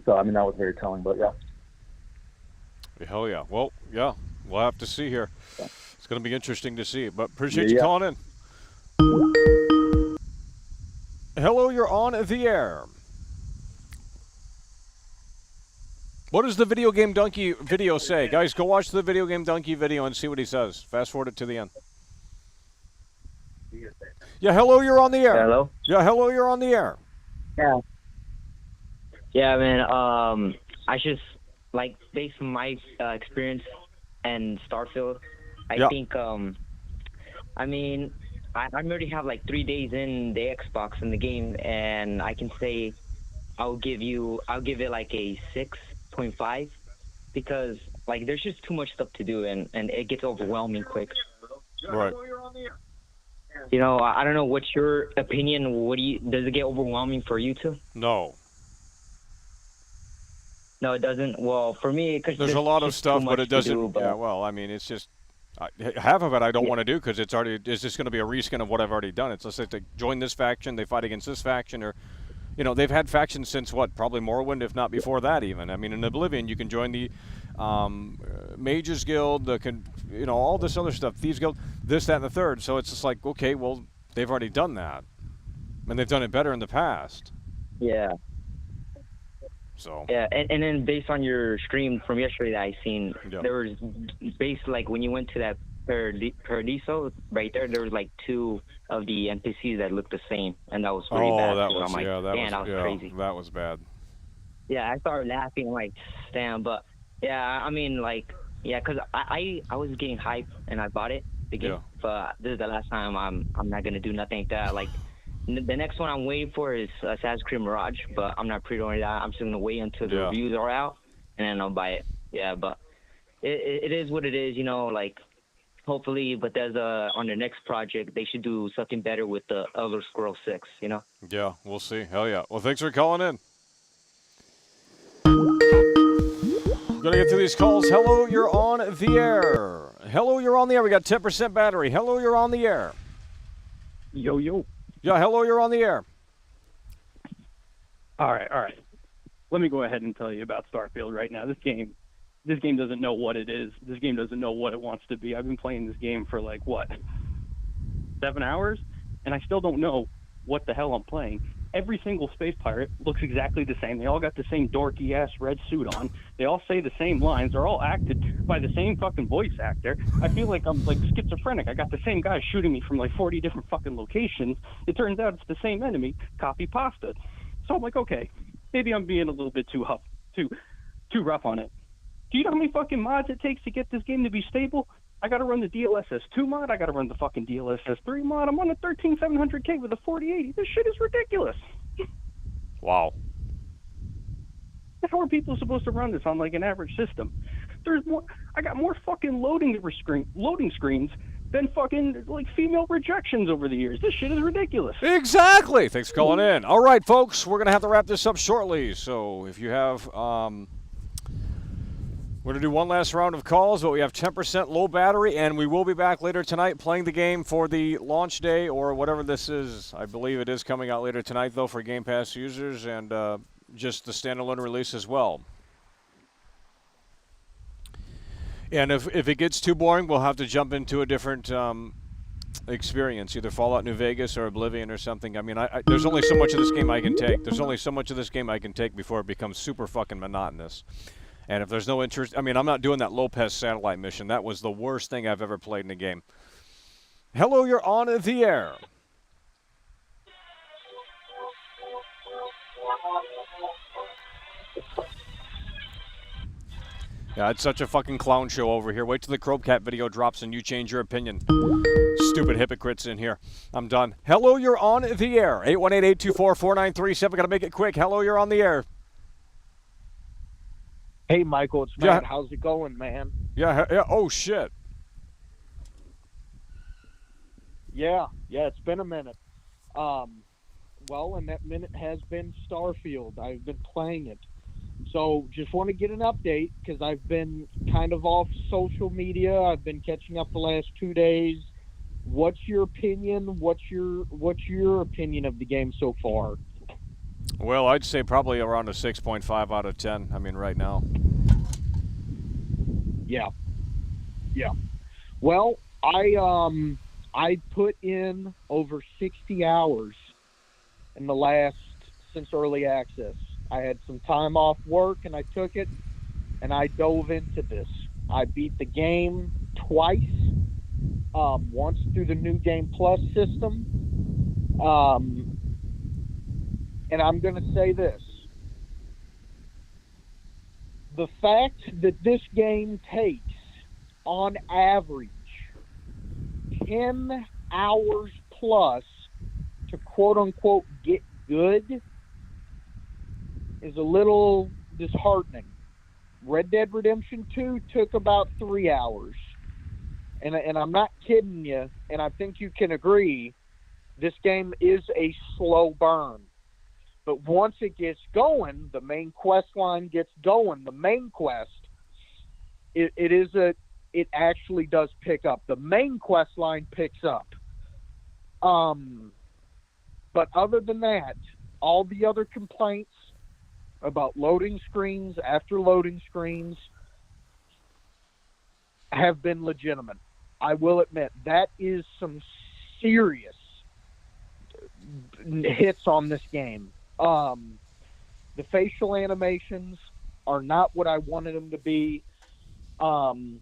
So, I mean, that was very telling, but yeah. Hell yeah. Well, yeah, we'll have to see here. It's going to be interesting to see, but appreciate you calling in. Hello, you're on the air. What does the Video Game Donkey video say? Guys, go watch the Video Game Donkey video and see what he says. Fast forward it to the end. Yeah, hello, you're on the air. Hello? Yeah, hello, you're on the air. Yeah. Yeah, man, I just, like, based on my experience and Starfield, I think, I mean, I already have like 3 days in the Xbox in the game, and I can say I'll give it like a 6.5, because like there's just too much stuff to do, and it gets overwhelming quick. Right. You know, I don't know, what's your opinion? Does it get overwhelming for you too? No. No, it doesn't. Well, for me, because There's a lot of stuff, but it doesn't. Yeah, well, I mean, it's just half of it I don't want to do because it's just going to be a reskin of what I've already done. It's just like they join this faction, they fight against this faction, or they've had factions since what? Probably Morrowind, if not before that even. I mean, in Oblivion, you can join the Mages Guild, all this other stuff, Thieves Guild, this, that, and the third. So it's just like, okay, well, they've already done that, and they've done it better in the past. Yeah. So. Yeah, and then based on your stream from yesterday that I seen, there was based like when you went to that Paradiso right there was like 2 of the NPCs that looked the same, and that was pretty bad. That too. was I'm like, that was crazy. That was bad. Yeah, I started laughing. I'm like, damn. But yeah, I mean, like, yeah, because I was getting hyped and I bought it the game, but this is the last time I'm not gonna do nothing like that. Like. The next one I'm waiting for is Assassin's Creed Mirage, but I'm not pre-ordering that. I'm just going to wait until the reviews are out, and then I'll buy it. Yeah, but it is what it is, like, hopefully Bethesda, on their next project, they should do something better with the Elder Scrolls 6, Yeah, we'll see. Hell yeah. Well, thanks for calling in. Gonna get through these calls. Hello, you're on the air. Hello, you're on the air. We got 10% battery. Hello, you're on the air. Yo. Yeah, hello, you're on the air. All right. Let me go ahead and tell you about Starfield right now. This game doesn't know what it is. This game doesn't know what it wants to be. I've been playing this game for 7 hours, and I still don't know what the hell I'm playing. Every single space pirate looks exactly the same. They all got the same dorky-ass red suit on. They all say the same lines. They're all acted by the same fucking voice actor. I feel like I'm schizophrenic. I got the same guy shooting me from 40 different fucking locations. It turns out it's the same enemy, copy pasta. So I'm like, okay, maybe I'm being a little bit too rough on it. Do you know how many fucking mods it takes to get this game to be stable? I gotta run the DLSS 2 mod. I gotta run the fucking DLSS 3 mod. I'm on a 13700K with a 4080. This shit is ridiculous. Wow. How are people supposed to run this on an average system? I got more fucking loading screens than fucking female rejections over the years. This shit is ridiculous. Exactly. Thanks for calling in. All right, folks, we're gonna have to wrap this up shortly. So if you have we're going to do one last round of calls, but we have 10% low battery, and we will be back later tonight playing the game for the launch day or whatever this is. I believe it is coming out later tonight, though, for Game Pass users and just the standalone release as well. And if it gets too boring, we'll have to jump into a different experience, either Fallout New Vegas or Oblivion or something. I mean, there's only so much of this game I can take. There's only so much of this game I can take before it becomes super fucking monotonous. And if there's no interest, I mean, I'm not doing that Lopez satellite mission. That was the worst thing I've ever played in a game. Hello, you're on the air. Yeah, it's such a fucking clown show over here. Wait till the Crobecat video drops and you change your opinion. Stupid hypocrites in here. I'm done. Hello, you're on the air. 818-824-4937. Gotta make it quick. Hello, you're on the air. Hey, Michael, it's Matt. How's it going, man? Yeah. Oh, shit. Yeah, it's been a minute. Well, and that minute has been Starfield. I've been playing it. So just want to get an update because I've been kind of off social media. I've been catching up the last 2 days. What's your opinion? What's your opinion of the game so far? Well, I'd say probably around a 6.5 out of 10. I mean, right now. Yeah. Well, I put in over 60 hours in since early access. I had some time off work and I took it and I dove into this. I beat the game twice. Once through the New Game Plus system. And I'm going to say this. The fact that this game takes, on average, 10 hours plus to quote-unquote get good is a little disheartening. Red Dead Redemption 2 took about 3 hours. And I'm not kidding you, and I think you can agree, this game is a slow burn. But once it gets going, the main quest line gets going. The main quest, it actually does pick up. The main quest line picks up. But other than that, all the other complaints about loading screens after loading screens have been legitimate. I will admit that is some serious hits on this game. The facial animations are not what I wanted them to be. And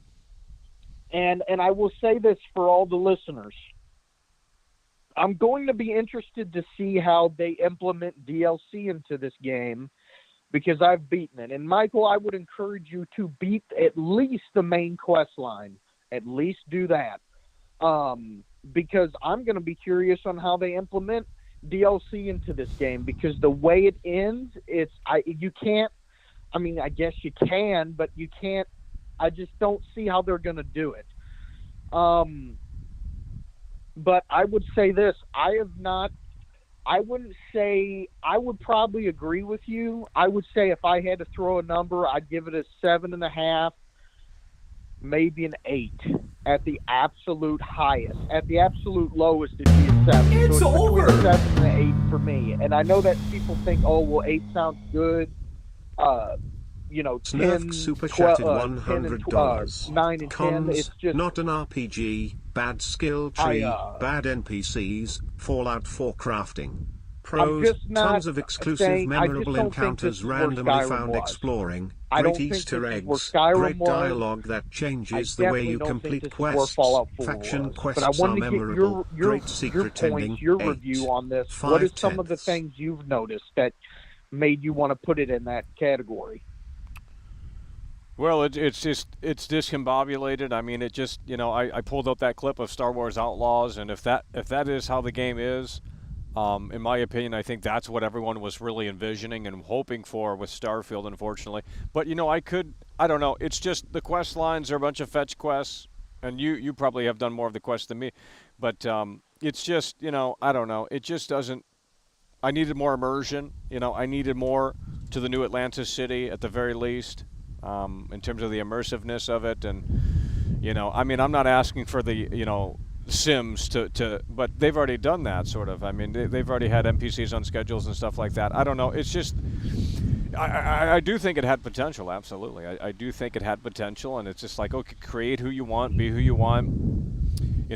I will say this for all the listeners. I'm going to be interested to see how they implement DLC into this game because I've beaten it. And Michael, I would encourage you to beat at least the main quest line. At least do that. Because I'm going to be curious on how they implement DLC into this game because the way it ends, you can't, I mean, I guess you can, but you can't, I just don't see how they're going to do it. But I would say this, I would probably agree with you. I would say if I had to throw a number, I'd give it a 7.5, maybe an 8 at the absolute highest. At the absolute lowest, it'd be a 7. It's so it's over. between a 7 and an 8 for me. And I know that people think, oh, well, 8 sounds good. 10, Snurf super 12, chatted 10 $100. 9 and 10. Cons, It's just not an RPG, bad skill tree, bad NPCs, Fallout 4 crafting. Pros, tons of exclusive memorable encounters randomly found exploring, great Easter eggs, great dialogue that changes the way you complete quests, faction quests are memorable, great secret ending, your review on this. 5 What are some of the tenths. things you've noticed that made you want to put it in that category? Well, it's discombobulated. I mean, it just, I pulled up that clip of Star Wars Outlaws, and if that is how the game is, in my opinion, I think that's what everyone was really envisioning and hoping for with Starfield, unfortunately. But, I don't know. It's just the quest lines are a bunch of fetch quests, and you probably have done more of the quests than me. But it's just, I don't know. It just doesn't. I needed more immersion. I needed more to the new Atlantis city at the very least. In terms of the immersiveness of it, and I mean, I'm not asking for the Sims to, but they've already done that sort of. I mean, they've already had NPCs on schedules and stuff like that. I don't know. It's just, I do think it had potential. Absolutely, I do think it had potential, and it's just like, okay, create who you want, be who you want.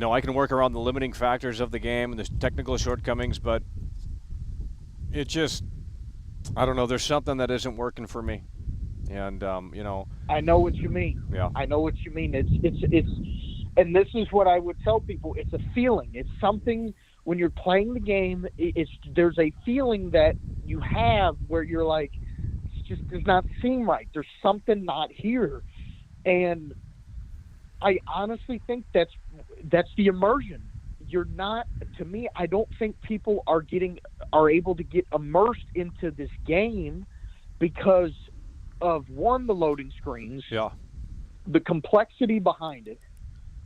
I can work around the limiting factors of the game and the technical shortcomings, but it just, I don't know. There's something that isn't working for me. And I know what you mean. Yeah. I know what you mean. It's and this is what I would tell people. It's a feeling. It's something when you're playing the game. There's a feeling that you have where you're like, it just does not seem right. There's something not here, and I honestly think that's the immersion. You're not. To me, I don't think people are able to get immersed into this game because of one, the loading screens, the complexity behind it.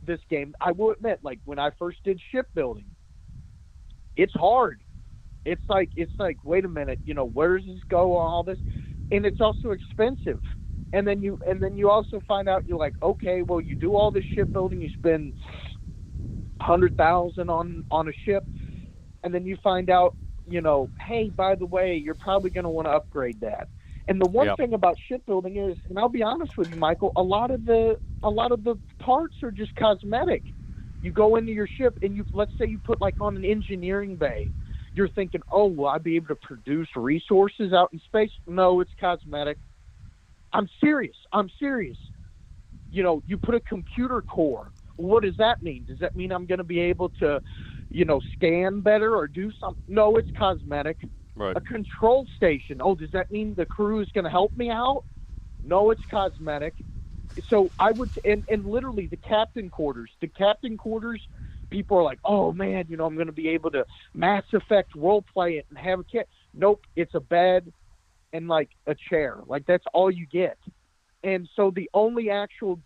This game, I will admit, like when I first did shipbuilding, it's hard. It's like, wait a minute, where does this go? All this, and it's also expensive. And then you also find out you're like, okay, well, you do all this shipbuilding, you spend $100,000 on a ship, and then you find out, hey, by the way, you're probably going to want to upgrade that. And the one thing about shipbuilding is, and I'll be honest with you, Michael, a lot of the parts are just cosmetic. You go into your ship and let's say you put like on an engineering bay, you're thinking, oh, will I be able to produce resources out in space? No, it's cosmetic. I'm serious. You put a computer core. What does that mean? Does that mean I'm going to be able to, scan better or do something? No, it's cosmetic. Right. A control station. Oh, does that mean the crew is going to help me out? No, it's cosmetic. So I would, and literally the captain quarters, people are like, oh man, I'm going to be able to Mass Effect role play it and have a cat. Nope, it's a bed and like a chair. Like that's all you get. And so the only actual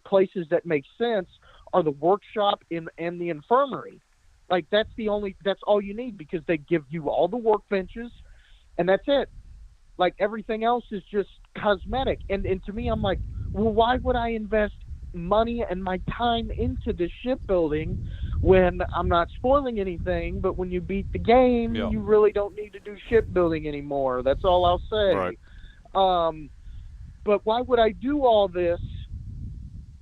places that make sense are the workshop and the infirmary. Like that's all you need, because they give you all the workbenches, and that's it. Like everything else is just cosmetic. And to me, I'm like, well, why would I invest money and my time into this shipbuilding when I'm not spoiling anything? But when you beat the game, you really don't need to do shipbuilding anymore. That's all I'll say. Right. But why would I do all this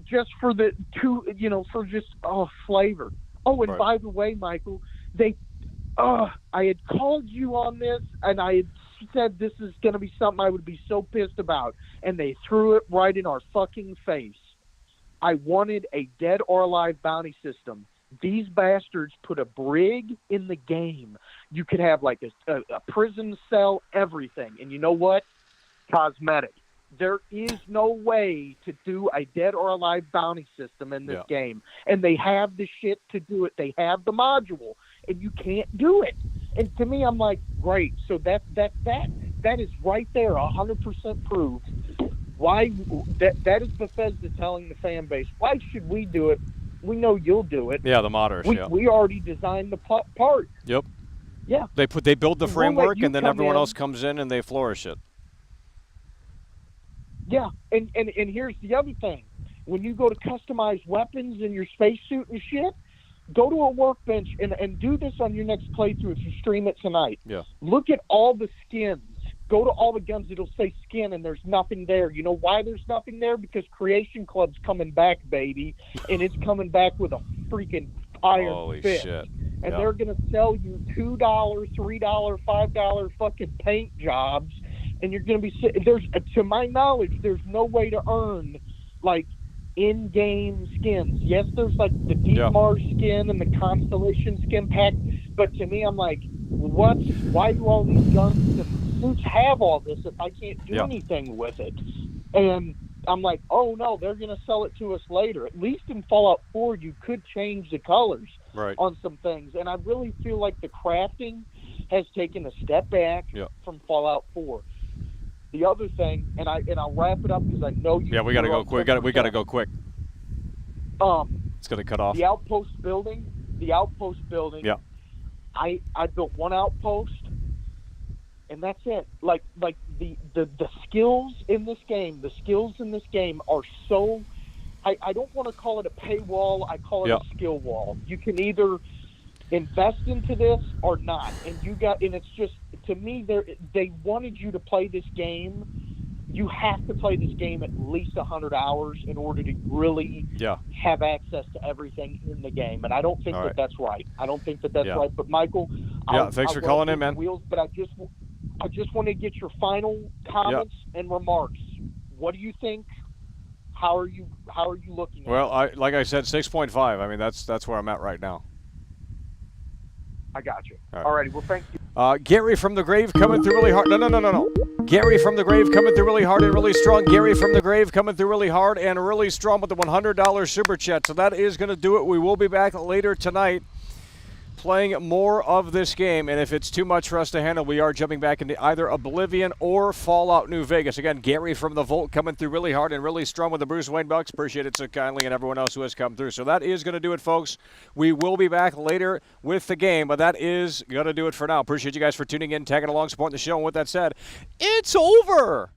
just for for just flavor? Oh, and by the way, Michael, I had called you on this, and I had said this is going to be something I would be so pissed about, and they threw it right in our fucking face. I wanted a dead or alive bounty system. These bastards put a brig in the game. You could have like a prison cell, everything. And you know what? Cosmetic. There is no way to do a dead or alive bounty system in this game. And they have the shit to do it. They have the module, and you can't do it. And to me, I'm like, great. So that is right there, 100% proved. Why that is Bethesda telling the fan base, why should we do it? We know you'll do it. Yeah, the modders. We already designed the part. Yep. Yeah. They build the We'll let framework, you and then come everyone in. else comes in and they flourish it. Yeah, and here's the other thing. When you go to customize weapons in your spacesuit and shit, go to a workbench and do this on your next playthrough if you stream it tonight. Yeah. Look at all the skins. Go to all the guns. It'll say skin, and there's nothing there. You know why there's nothing there? Because Creation Club's coming back, baby, and it's coming back with a freaking iron Holy fist. shit. And Yeah. they're going to sell you $2, $3, $5 fucking paint jobs, and you're going to be there's, to my knowledge, there's no way to earn like in-game skins. Yes, there's like the Deep Mars skin and the Constellation skin pack, but to me, I'm like, why do all these guns and suits have all this if I can't do anything with it? And I'm like, oh no, they're going to sell it to us later. At least in Fallout 4, you could change the colors on some things, and I really feel like the crafting has taken a step back from Fallout 4. The other thing, and I'll wrap it up because I know you. Yeah, we gotta go quick. We gotta go quick. It's gonna cut off. The outpost building. Yeah. I built one outpost, and that's it. Like the skills in this game. The skills in this game are so. I don't want to call it a paywall. I call it a skill wall. You can either invest into this or not, and it's just, to me, they wanted you to play this game. You have to play this game at least 100 hours in order to really have access to everything in the game, and I don't think that's right. I don't think that's right. But Michael, thanks for calling in, man. But I just want to get your final comments and remarks. What do you think? How are you looking at it? Like I said, 6.5. I mean, that's where I'm at right now. I got you. All righty. Well, thank you. Gary from the grave coming through really hard. No. Gary from the grave coming through really hard and really strong. Gary from the grave coming through really hard and really strong with the $100 super chat. So that is going to do it. We will be back later tonight playing more of this game, and if it's too much for us to handle, we are jumping back into either Oblivion or Fallout New Vegas. Again, Gary from the Vault coming through really hard and really strong with the Bruce Wayne Bucks. Appreciate it so kindly, and everyone else who has come through. So that is going to do it, folks. We will be back later with the game, but that is going to do it for now. Appreciate you guys for tuning in, tagging along, supporting the show, and with that said, it's over!